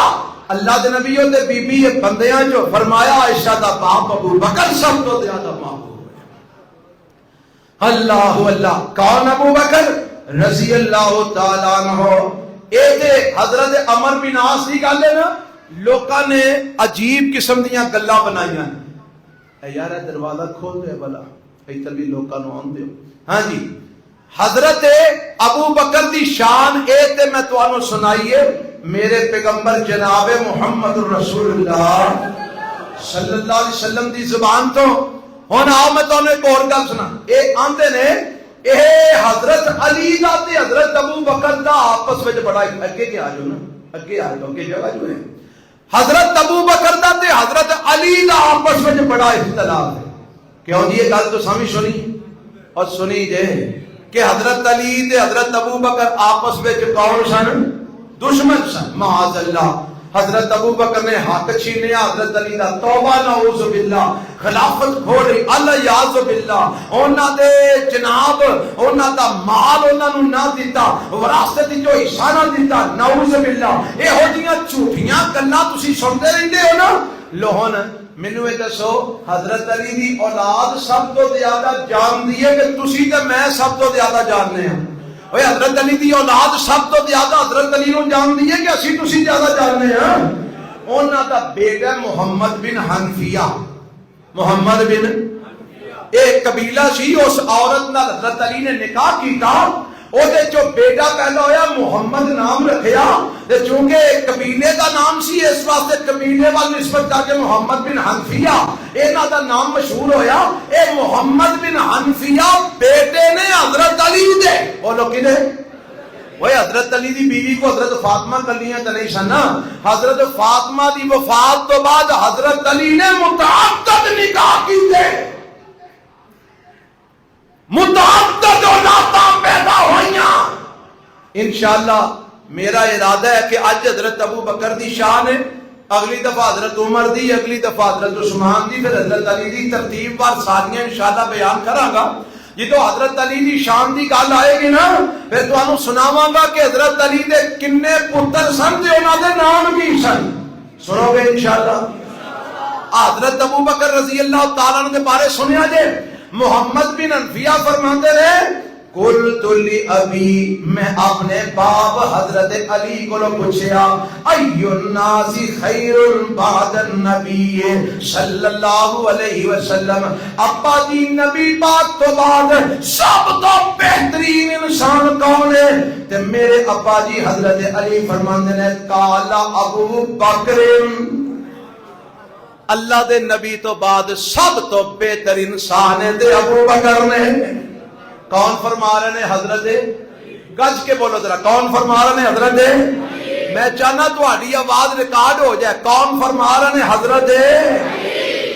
اللہ دے نبیوں تے بی بی بندیاں جو فرمایا عائشہ دا باپ ابو بکر سب تو زیادہ محبوب ہے۔ اللہ اللہ، کون ابو بکر رضی اللہ تعالیٰ عنہ؟ اے تے حضرت عمر بن عاص دی گل ہے نا، لوکاں نے عجیب قسم دیاں گلاں بنائیاں، اے یار دروازہ کھول دے بلا ادھر بھی لوکاں نوں آن دیو۔ ہاں جی، حضرت ابو بکر دی شان اے تے میں تانوں سنائیے میرے پیغمبر جناب محمد رسول اللہ صلی اللہ علیہ وسلم دی زبان تو۔ ہن آؤ میں تانوں ایک اور گل سنا، اے آندے نے اے حضرت علی دا تے حضرت ابو بکر دا آپس وچ بڑا، اگے کے آ جاؤ نا، اگے آ جاؤ، اگے جگہ جو ہے، حضرت ابو بکر دا تے حضرت علی دا آپس وچ بڑا اختلاف ہے۔ کیوں جی؟ یہ گل تو سمجھ سنی اور سنی جے کہ حضرت علی تے حضرت ابو بکر آپس وچ کون سن؟ دشمن سن، معاذ اللہ۔ حضرت ابو بکر نے حق چھینیا حضرت علی دا، توبہ نعوذ باللہ، خلافت کھوڑی الیاذ باللہ، انہاں دے جناب انہاں دا مال انہاں نوں نہ دیتا، وراثت جو حصہ نہ دیتا، نعوذ باللہ۔ ایہو جیاں جھوٹیاں گلاں تسی سنتے رہندے ہو نا۔ لو ہن مینوں یہ دسو، حضرت علی دی اولاد سب تو زیادہ جاندی ہے کہ تسی تے میں سب تو زیادہ جاننے ہیں؟ اوے حضرت علی دی اولاد سب تو زیادہ حضرت علی نوں جاندی ہے کہ اسی تسی زیادہ جاننے ہیں؟ انہاں دا بیٹا محمد بن حنفیہ، محمد بن، ایک قبیلہ سی، اس عورت نال حضرت علی نے نکاح کیتا، او دے جو بیٹا پیدا ہویا محمد نام رکھیا، تے چونکہ قبیلے دا نام سی اس واسطے قبیلے وال نسبت کر کے محمد بن حنفیہ انہاں دا نام مشہور ہویا۔ اے محمد بن حنفیہ بیٹے نے حضرت علی دے، بولو کنے؟ وہ حضرت علی دی بیوی کو حضرت فاطمہ کلیاں تے نہیں سن، حضرت فاطمہ دی وفات تو بعد حضرت علی نے متعدد نکاح کیتے، متعدد اولاداں پیدا ہوئیاں۔ انشاءاللہ میرا ارادہ ہے کہ آج حضرت ابو بکر دی شان ہے، اگلی دفعہ حضرت عمر دی، اگلی دفعہ حضرت عثمان دی، پھر حضرت علی دی، ترتیب وار ساریاں انشاءاللہ بیان کراں گا۔ جدو حضرت علی دی شان دی گل آئے گی نا، پھر تانوں سناواں گا کہ حضرت علی دے کنے پتر سن تے انہاں دے نام کی سن، سنو گے انشاءاللہ۔ حضرت ابو بکر رضی اللہ تعالیٰ عنہ دے بارے سنیا جے، محمد بن حنفیہ فرماتے رہے، قلت لأبی، میں اپنے باپ حضرت علی کو پوچھیا، ای الناس خیر بعد النبی صلی اللہ علیہ وسلم، ابا جی نبی پاک تو بعد سب تو بہترین انسان کون ہے؟ تے میرے ابا جی حضرت علی فرماندے نے، قال ابو بکر، اللہ دے نبی تو بعد سب تو بہتر انسان ہے تے ابو بکر نے۔ کون فرما رہے ہیں؟ حضرت، گج کے بولو ذرا، کون فرما رہے ہیں؟ حضرت، میں چاہنا تہاڈی آواز ریکارڈ ہو جائے، کون فرما رہے ہیں؟ حضرت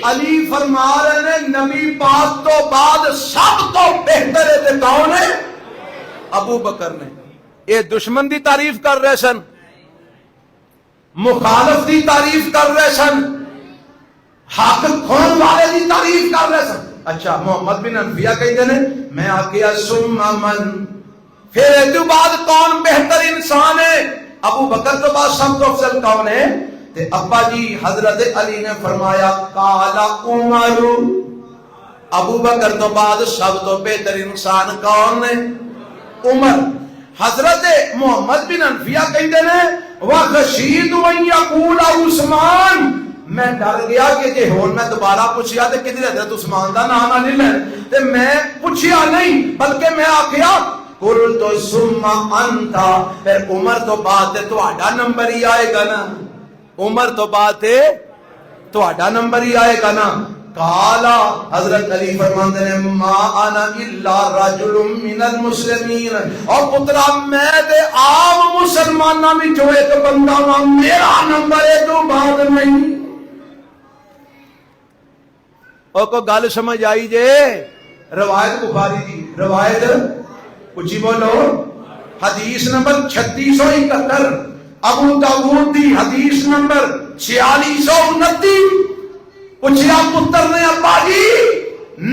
علی فرما رہے ہیں نبی پاک تو بعد سب تو بہتر ہے تے کون ہے؟ ابو بکر نے۔ اے دشمن دی تعریف کر رہے سن، مخالف دی تعریف کر رہے سن، حق کھون والے دی تعریف کر رہے سن۔ اچھا محمد بن حنفیہ کہتے ہیں میں آکیا ثم من، پھر تو بعد کون بہتر انسان ہے؟ ابو بکر تو بعد سب تو افضل کون ہے؟ تے ابا جی حضرت علی نے فرمایا قال عمر، ابو بکر تو بعد سب تو بہتر انسان کون ہے؟ عمر۔ حضرت محمد بن حنفیہ کہتے ہیں وَخَشِيتُ أَن يَقُولَ عثمان، میں ڈر گیا کہ جے ہون میں دوبارہ پوچھیا تے کدھر حضرت عثمان دا نام نہ لے تے میں پوچھیا نہیں بلکہ میں آکھیا قلت ثم انت، پھر عمر تو بعد تے تہاڈا نمبر ہی آئے گا نا، عمر تو بعد تے تہاڈا نمبر ہی آئے گا نا۔ قال، حضرت علی فرماندے نے ما انا الا رجل من المسلمین، اور پترا میں تے عام مسلماناں وچوں ایک بندہ ہاں، میرا نمبر ہے تو بعد نہیں۔ اور کو گل سمجھ آئی جے؟ روایت بخاری دی، روایت اچھی بولو، حدیث نمبر 3671، ابو داؤد دی حدیث نمبر 4629۔ پوچھیا پتر نے ابا جی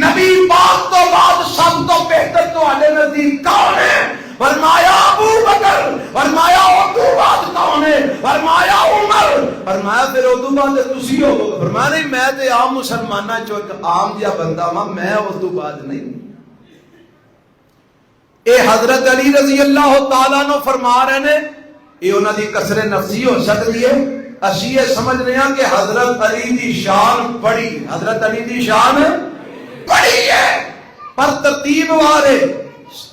نبی پاک تو بعد سب تو بہتر تہاڈے نزدیک کون ہے؟ فرمایا ابو بکر۔ فرمایا او تو بعد کون ہے؟ فرمایا عمر۔ فرمایا پھر ادو بعد تسی ہو؟ فرمایا نہیں میں تے عام مسلماناں چوں ایک عام جہا بندہ ہاں، میں ادو بعد نہیں۔ اے حضرت علی رضی اللہ تعالیٰ عنہ فرما رہے نے، یہ انہاں دی کسر نفسی ہو سکتی ہے، اسی یہ سمجھنے ہاں کہ حضرت علی دی شان بڑی، حضرت علی دی شان بڑی ہے، پر ترتیب وارے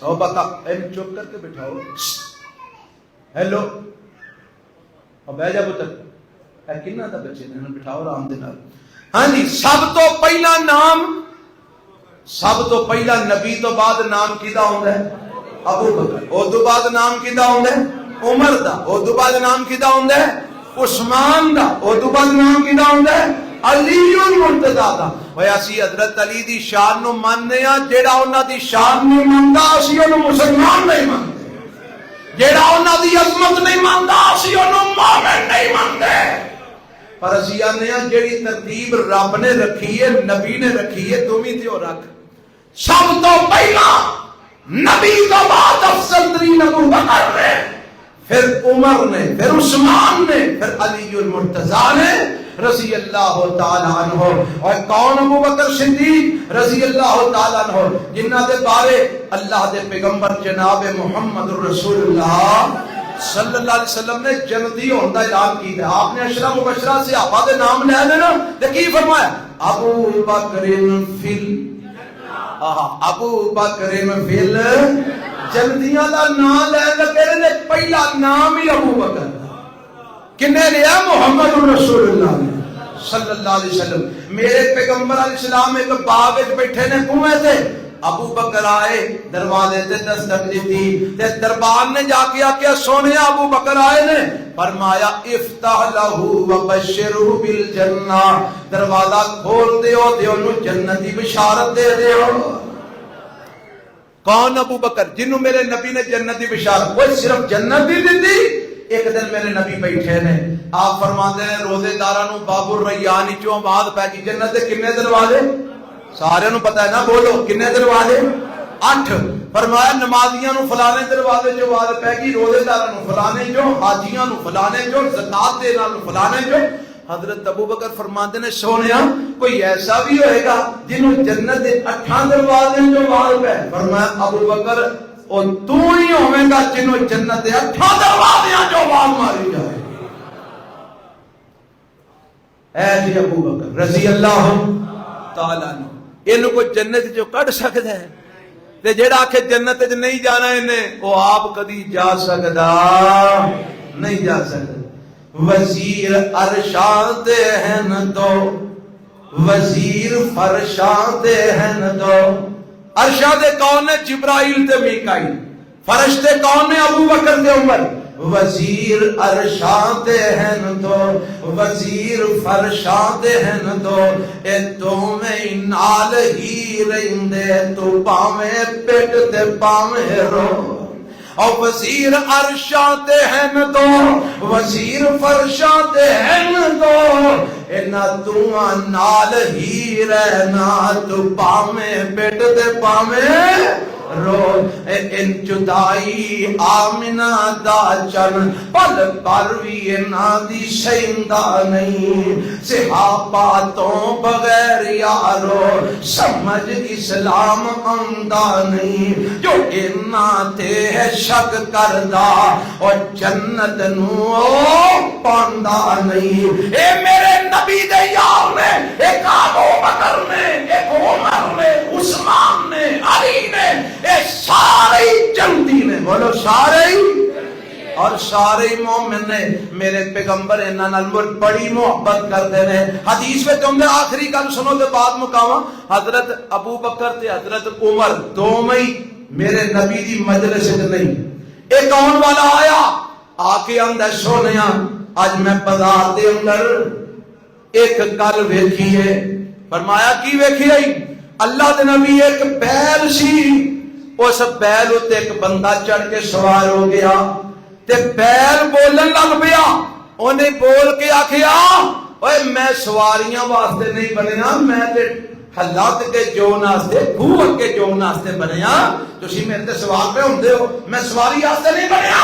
او بتا این چپ کر کے بٹھاؤ، ہیلو اب بہ جا پتر، اے کنا دا بچے نے بٹھاؤ آرام دے نال۔ ہاں جی، سب تو پہلا نام، سب تو پہلا نبی تو بعد نام کیدا ہوندا ہے؟ ابو بکر۔ او تو بعد نام کیدا ہوندا ہے؟ عمر دا۔ او تو بعد نام کیدا ہوندا ہے؟ عثمان دا۔ او تو بعد نام کیدا ہوندا ہے؟ علی المرتضی دا۔ اوے اسی حضرت علی دی شان نو ماننے ہاں، جیڑا انہاں دی شان نہیں مندا اسی اونوں مسلمان نہیں مانتے، جیڑا انہاں دی عظمت نہیں ماندا اسی اونوں مومن نہیں مانتے۔ پر اسی آنے ہاں جیڑی ترتیب رب نے رکھی ہے، نبی نے رکھی ہے، تم ہی تے رکھ۔ سب تو پہلا نبی تو بعد افضل ترین ابو بکر نے، پھر عمر نے، پھر عثمان نے، پھر علی المرتضیٰ نے رضی اللہ تعالیٰ عنہ۔ اور کون ابو بکر صدیق رضی اللہ تعالیٰ عنہ؟ جنہ دے بارے اللہ دے پیغمبر جناب محمد رسول اللہ صلی اللہ علیہ وسلم نے جنتی ہونے کا اعلان کیا۔ آپ نے اشرا مبشرہ صحابہ دے نام لے دینا تے کی فرمایا؟ ابو بکر فل ابو بکر فل جنتیاں دا نام لے لگے نے، پہلا نام ہی ابو بکر کنے لیا؟ محمد رسول اللہ صلی اللہ علیہ وسلم۔ میرے پیغمبر علیہ السلام ایک باغ وچ بیٹھے نے، کنویں تے ابو بکر آئے، دروازے تے دستک دیتی تے دربار نے جا کے آکھیا سونے ابو بکر آئے نے، فرمایا افتح لہو وبشرہ بالجنہ، دروازہ کھول دیو تے انہوں جنت دی بشارت دے دیو۔ کون ابو بکر؟ جنہوں میرے نبی نے جنت دی بشارت، کوئی صرف جنت دی دی۔ ایک دن میرے نبی بیٹھے نے، آپ فرماتے ہیں روزے داراں نوں باب الریان چوں آواز پے گئی، جنت دے کنے دروازے؟ سارے نوں پتہ ہے نا، بولو کنے دروازے؟ 8۔ فرمایا نمازیاں نوں فلانے دروازے چوں آواز پے گئی، روزے داراں نوں فلانے چوں، حاجیاں نوں فلانے چوں، زکات دینے والوں فلانے چوں۔ حضرت ابو بکر فرماتے نے سونیا کوئی ایسا بھی ہوئے گا جنہوں جنت دے 8 دروازے چوں آواز پے؟ فرمایا ابو بکر اور تو ہی ہوئے گا جنہوں جنت دے 8 دروازے چوں آواز ماری جائے۔ اے جی ابو بکر رضی اللہ تعالیٰ عنہ، انہوں کو جنت جو کٹ سکتا ہے تے جیڑا آکھے جنت جو نہیں جانا انہیں وہ آپ کدی جا سکتا نہیں جا سکتا۔ وزیر ارشاد ہیں تو وزیر فرشاد ہیں تو، ارشاد کون ہے؟ جبرائیل تے میکائیل۔ فرشتے کون ہیں؟ ابو بکر تے عمر۔ وزیر ارشاد ہیں تو وزیر فرشاد ہیں تو، اے تو میں نال ہی رہندے تو پاویں پیٹ تے پاویں رو۔ اور وزیر ارشاد ہیں تو وزیر فرشاد ہیں تو، اینا تو نال ہی رہنا تو پاویں پیٹ تے پاویں رو۔ ان جدائی آمنہ دا چن پل پر بھی اینا دی سیندہ نہیں، صحاباتوں بغیر یارو سمجھ اسلام آمدہ نہیں، جو اینا تے ہے شک کردہ اور جنت نو پاندہ نہیں۔ اے میرے نبی دے یار نے، ایک ابو بکر نے، ایک عمر نے، عثمان نے، علی نے، اے سارے جنتی نے، بولو سارے اور سارے مومن نے۔ میرے پیغمبر انہاں نال بڑی محبت کرتے ہیں۔ حدیث میں تم نے آخری گل سنو تے بعد مکاواں، حضرت ابو بکر تے حضرت عمر دوویں میرے نبی دی مجلس وچ نہیں۔ ایک آن والا آیا آ کے اندر سونیا اج میں بازار دے اندر ایک گل ویکھی ہے۔ فرمایا کی ویکھی ہے؟ اللہ دے نبی ایک بیل سی، اس بیل اتے ایک بندہ چڑھ کے سوار ہو گیا تے بیل بولن لگ پیا۔ انہیں بول کے آکھیا اوے میں سواریاں واسطے نہیں بنیا، میں تے حالات کے جو ناستے بھوک کے جو ناستے بنیا، تسی میرے تے سوار پہ ہوندے ہو، میں سواری واسطے نہیں بنیا۔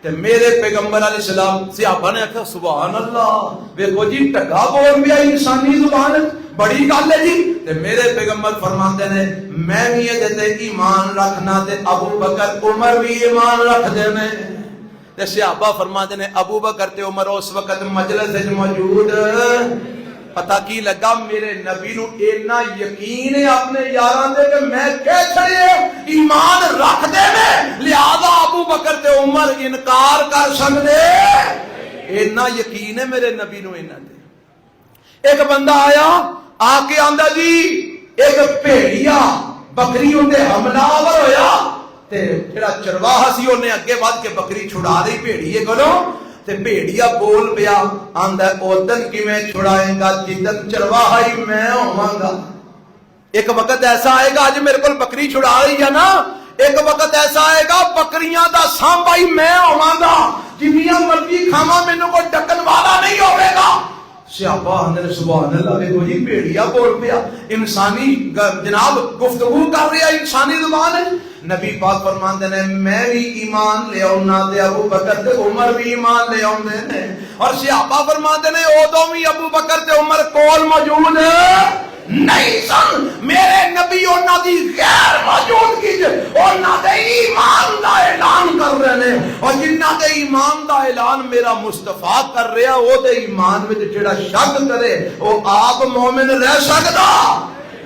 تے میرے پیغمبر علیہ السلام صحابہ نے کہا سبحان اللہ ویکھو جی ٹکا بول پیا انسانی زبان بڑی گل ہے جی تے میرے پیغمبر فرماتے نے میں بھی یہ ایمان رکھنا تے ابو بکر عمر بھی ایمان رکھ دے نے تے صحابہ فرماتے نے ابو بکر تے عمر اس وقت مجلس وچ موجود پتہ کی لگا میرے نبی نو اتنا یقین ہے اپنے یاراں دے کہ میں کہہ چھڑے ایمان رکھ دے میں لہذا ابو بکر تے عمر انکار کر سکدے اتنا یقین ہے میرے نبی نو انہاں دے ایک بندہ آیا آ کے آندا جی ایک بھیڑیا بکری اندے حملہ آور ہویا تے جڑا چرواہا سی اونے اگے ود کے بکری چھڑا دی بھیڑیے کولوں تے بھیڑیا بول پیا آندا اودن کیویں چھڑائے گا جدن چرواہا ہی میں ہوواں گا ایک وقت ایسا آئے گا اج میرے کول بکری چھڑا رہی ہے نا ایک وقت ایسا آئے گا بکریاں دا سانبا ہی میں ہوواں گا جنیاں مرضی کھاواں مینوں کوئی ڈکن والا نہیں ہوے گا صحابہ اندر سبحان اللہ دیکھو جی بھیڑیا بول پیا انسانی جناب گفتگو کر رہا انسانی زبان ہے نبی پاک فرماندے نے میں بھی ایمان لے آؤنا تے ابو بکر تے عمر بھی ایمان لے آؤندے نے اور صحابہ فرماندے نے اودوں بھی ابو بکر تے عمر کول موجود نہیں سن میرے نبی انہاں دی غیر موجودگی انہاں دے ایمان دا اعلان کر رہے ہیں اور جنہاں دے ایمان دا اعلان میرا مصطفیٰ کر رہا او دے ایمان وچ جڑا شک کرے او آپ مومن رہ سکدا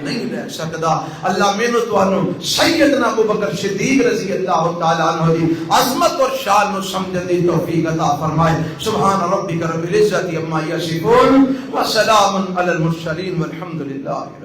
نہیں رہ سکدا اللہ مینوں تانوں سیدنا ابو بکر صدیق رضی اللہ تعالی عنہ دی عظمت اور شان نو سمجھن دی توفیق عطا فرمائے سبحان ربک رب العزت عما یصفون وسلام علی المرسلین والحمد للہ رب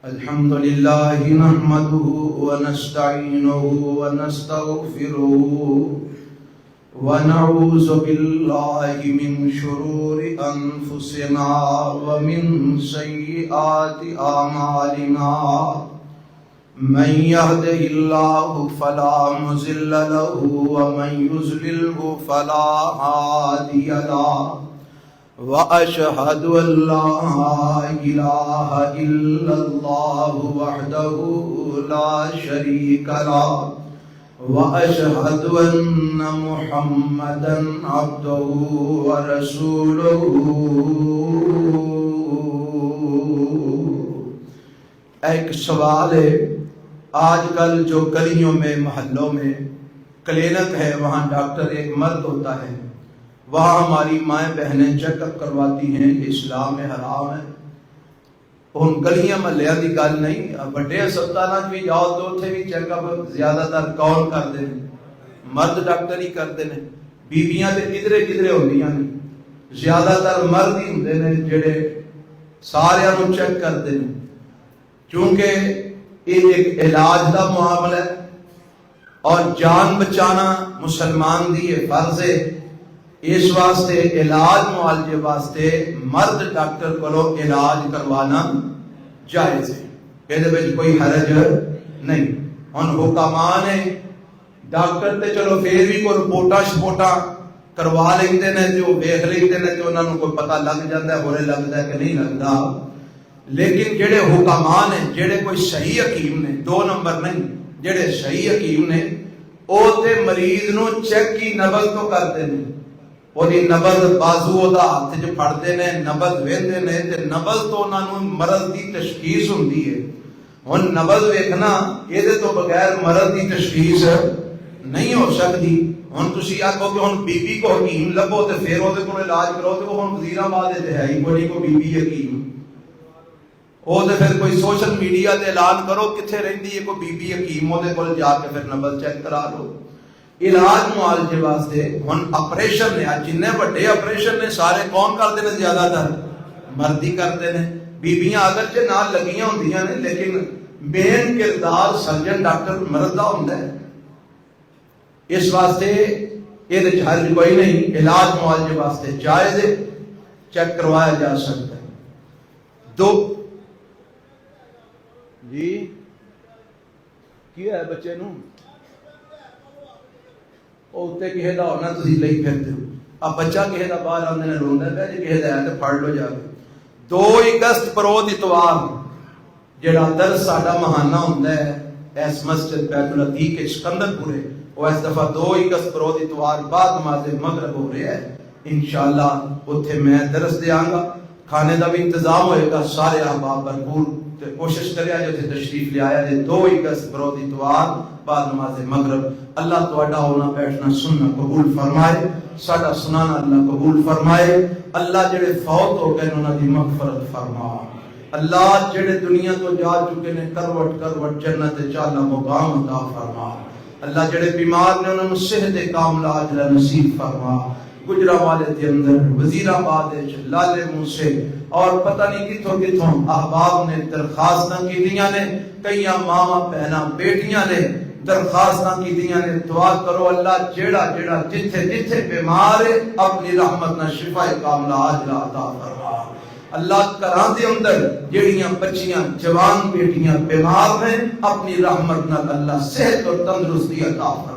الحمد لله نحمده ونستعينه ونستغفره ونعوذ بالله من شرور أنفسنا ومن سيئات أعمالنا من يهده الله فلا مضل له ومن يضلل فلا هادي له وأشهد أن لا إله إلا الله وحده لا شريك له وأشهد أن محمدا عبده ورسوله ایک سوال ہے آج کل جو گلیوں میں محلوں میں کلینک ہے وہاں ڈاکٹر ایک مرد ہوتا ہے وہاں ہماری مائیں بہنیں چیک اپ کرواتی ہیں اسلام میں حرام ہے ان گلیاں محلیاں دی گل نہیں بڑے ہسپتالاں بھی جاؤ تو اتنے بھی چیک اپ زیادہ تر کون کرتے ہیں مرد ڈاکٹر ہی کرتے ہیں بیبیاں تے کدھرے کدھرے ہوندیاں نے زیادہ تر مرد ہی ہوندے نے جڑے سارے نوں چیک کرتے ہیں کیونکہ یہ ایک علاج دا معاملہ ہے اور جان بچانا مسلمان دی یہ فرض ہے اس واسطے علاج معالجے واسطے مرد ڈاکٹر کو علاج کروانا جائز ہے یہ کوئی حرج نہیں ہن حکمان نے ڈاکٹر تے چلو پھر بھی کوئی رپورٹاں شپورٹاں کروا لیندے نے جو ویکھ لیندے نے تے انہاں نوں کوئی پتہ لگ جاندا ہے ہورے لگدا ہے کہ نہیں لگدا لیکن جڑے حکمان ہیں جڑے کوئی صحیح حکیم نے دو نمبر نہیں جڑے صحیح حکیم نے او تے مریض نو چیک کی نبض تو کرتے ہیں وہی نبض بازو دا ہاتھ جو پھڑتے نے نبض ویندے نے تے نبض تو انہاں نوں مرض دی تشخیص ہوندی ہے ہن نبض ویکھنا یہ تو بغیر مرض دی تشخیص نہیں ہو سکتی ہن تسی آکھو کہ ہن بی بی کو حکیم لبو تے پھر اودے کول علاج کرو تے وہ ہن وزیر آباد تے ہے ہی کوئی کو بی بی حکیم او تے پھر کوئی سوشل میڈیا تے اعلان کرو کتھے رہندی ہے کوئی بی بی حکیم اودے کول جا کے پھر نبض چیک کرا لو علاج معالجے واسطے ہن آپریشن نے جن بڑے آپریشن نے سارے کون کرتے ہیں زیادہ تر مرد ہی کرتے ہیں بیبیاں اگرچہ نال لگیاں ہوندیاں نے لیکن مین کردار سرجن ڈاکٹر مرد دا ہوندا ہے اس واسطے یہ حرج کوئی نہیں علاج معالجے واسطے جائز ہے چیک کروایا جا سکتا ہے دو جی کیا ہے بچے نو وہ اتنے کسی کا ہونا تھی لئی پھرتے ہو. اب بچہ کسی کا باہر آدھے نے روندا پیا جی کسی کا ہے تو پڑھ لو جا کے. 2 اگست پروت اتوار جڑا درس ساڈا ماہانہ ہوندا ہے اس مسجد بیت العتیق کے سکندر پورے، وہ اس دفعہ 2 اگست پروت اتوار بعد نماز مغرب ہو رہا ہے. انشاءاللہ اتھے میں درس دیاں گا، کھانے دا بھی انتظام ہوئے گا. سارے احباب بھرپور کوشش کریا جو تے تشریف لے آیا جے. 2 اگست پروت اتوار بعد نماز مغرب. اللہ تہاڈا ہونا بیٹھنا سننا قبول فرمائے، ساڈا سنانا اللہ قبول فرمائے. اللہ جڑے فوت ہو گئے انہاں دی مغفرت فرما. اللہ جڑے دنیا تو جا چکے نے کروٹ کروٹ جنت چالا مقام عطا فرما. اللہ جڑے بیمار نے انہاں نوں صحت کاملہ عاجلہ نصیب فرما. گجرانوالے دے اندر، وزیر آباد وچ، لالے موسے اور پتہ نہیں کتھوں کتھوں احباب نے درخواستاں کیتیاں نے. کئی ماواں بہناں بیٹیاں نے درخواستاں کیتیاں نے. دعا کرو اللہ جیڑا جیڑا جتھے جتھے بیمار ہے اپنی رحمت نال شفا کاملہ عاجلہ عطا فرما. اللہ گھراں دے اندر جڑیاں بچیاں جوان بیٹیاں بیمار ہیں اپنی رحمت نال اللہ صحت اور تندرستی عطا فرما.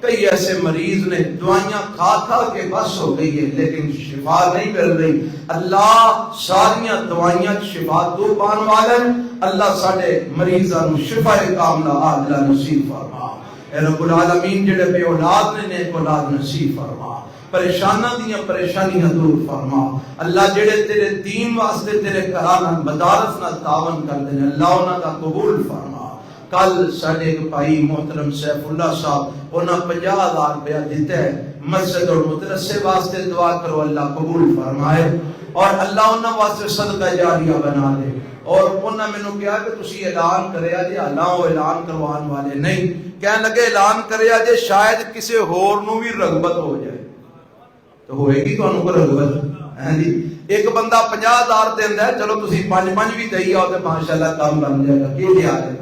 کئی ایسے مریض نے دوائیاں کھا کھا کے بس ہو گئی ہے لیکن شفا نہیں مل رہی. اللہ ساریاں دوائیاں شفا تو پان والا. اللہ ساڈے مریضاں نوں شفا کاملہ عاجلہ نصیب فرما. اے رب العالمین جڑے بے اولاد نے نیک اولاد نصیب فرما. پریشاناں دیاں پریشانیاں دور فرما. اللہ جڑے تیرے دین واسطے تیرے گھراں نال مدارس نال تعاون کردے نے اللہ انہاں دا قبول فرما. کل ساڈے ایک بھائی محترم سیف اللہ صاحب انہاں 50,000 روپیہ دیتا ہے مسجد اور مدرسے واسطے. دعا کرو اللہ قبول فرمائے اور اللہ انہاں واسطے صدقہ جاریہ بنا دے. اور انہاں مینوں کہا کہ تسی اعلان کریا جے. اللہ وہ اعلان کروان والے نہیں کہنے لگے اعلان کریا جے شاید کسی ہور نوں بھی رغبت ہو جائے. تو ہوئے گی تانوں کو رغبت ہے جی. ایک بندہ 50,000 دیندا ہے چلو تسی 5 بھی دئی آؤ تے ماشاءاللہ کام بن جائے گا. کی دیا ہے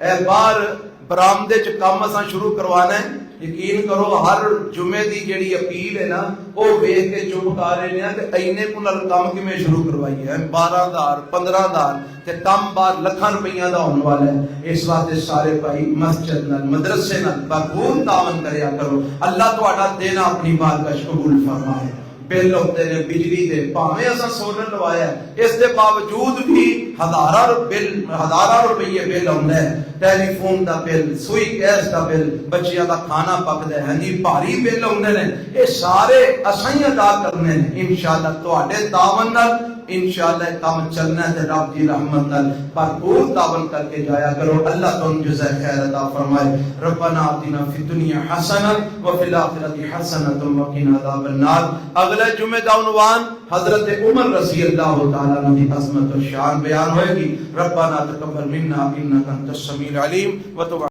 اے باہر برامدے چ کام اساں شروع کروانا ہے. یقین کرو ہر جمعے دی جیڑی اپیل ہے نا وہ ویکھ کے چپ کر رہے ہیں کہ اینے کو نال کام کیویں شروع کروائی ہے. 12,000 15,000 تے کم بار لکھاں روپیاں دا ہون والا ہے. اس واسطے سارے بھائی مسجد نال مدرسے نال بھرپور تعاون کریا کرو. اللہ تہاڈا دینا اپنی بارگاہ قبول فرمائے. بل ہوتے نے بجلی دے پاویں اساں سولر لوایا ہے اس دے باوجود بھی ہزاراں روپیے بل ہوندا ہے. ٹیلی فون دا بل، سوئی گیس دا بل، بچیاں دا کھانا پکدا ہے جی بھاری بل ہوندے نے. یہ سارے اساں ہی ادا کرنے نے. انشاءاللہ تہاڈے تعاون نال انشاءاللہ کام چلنا ہے. رب دی رحمت نال بھرپور تعاون کر کے جایا کرو. اللہ تم جزائے خیر عطا فرمائے. ربنا آتنا فی الدنیا حسنہ وفی الآخرۃ حسنۃ وقنا عذاب النار. اگلے جمعے کا عنوان حضرت عمر رضی اللہ تعالیٰ عنہ کی عظمت و شان بیان ہوئے گی. ربنا تقبل منا انک انت السمیع العلیم وتب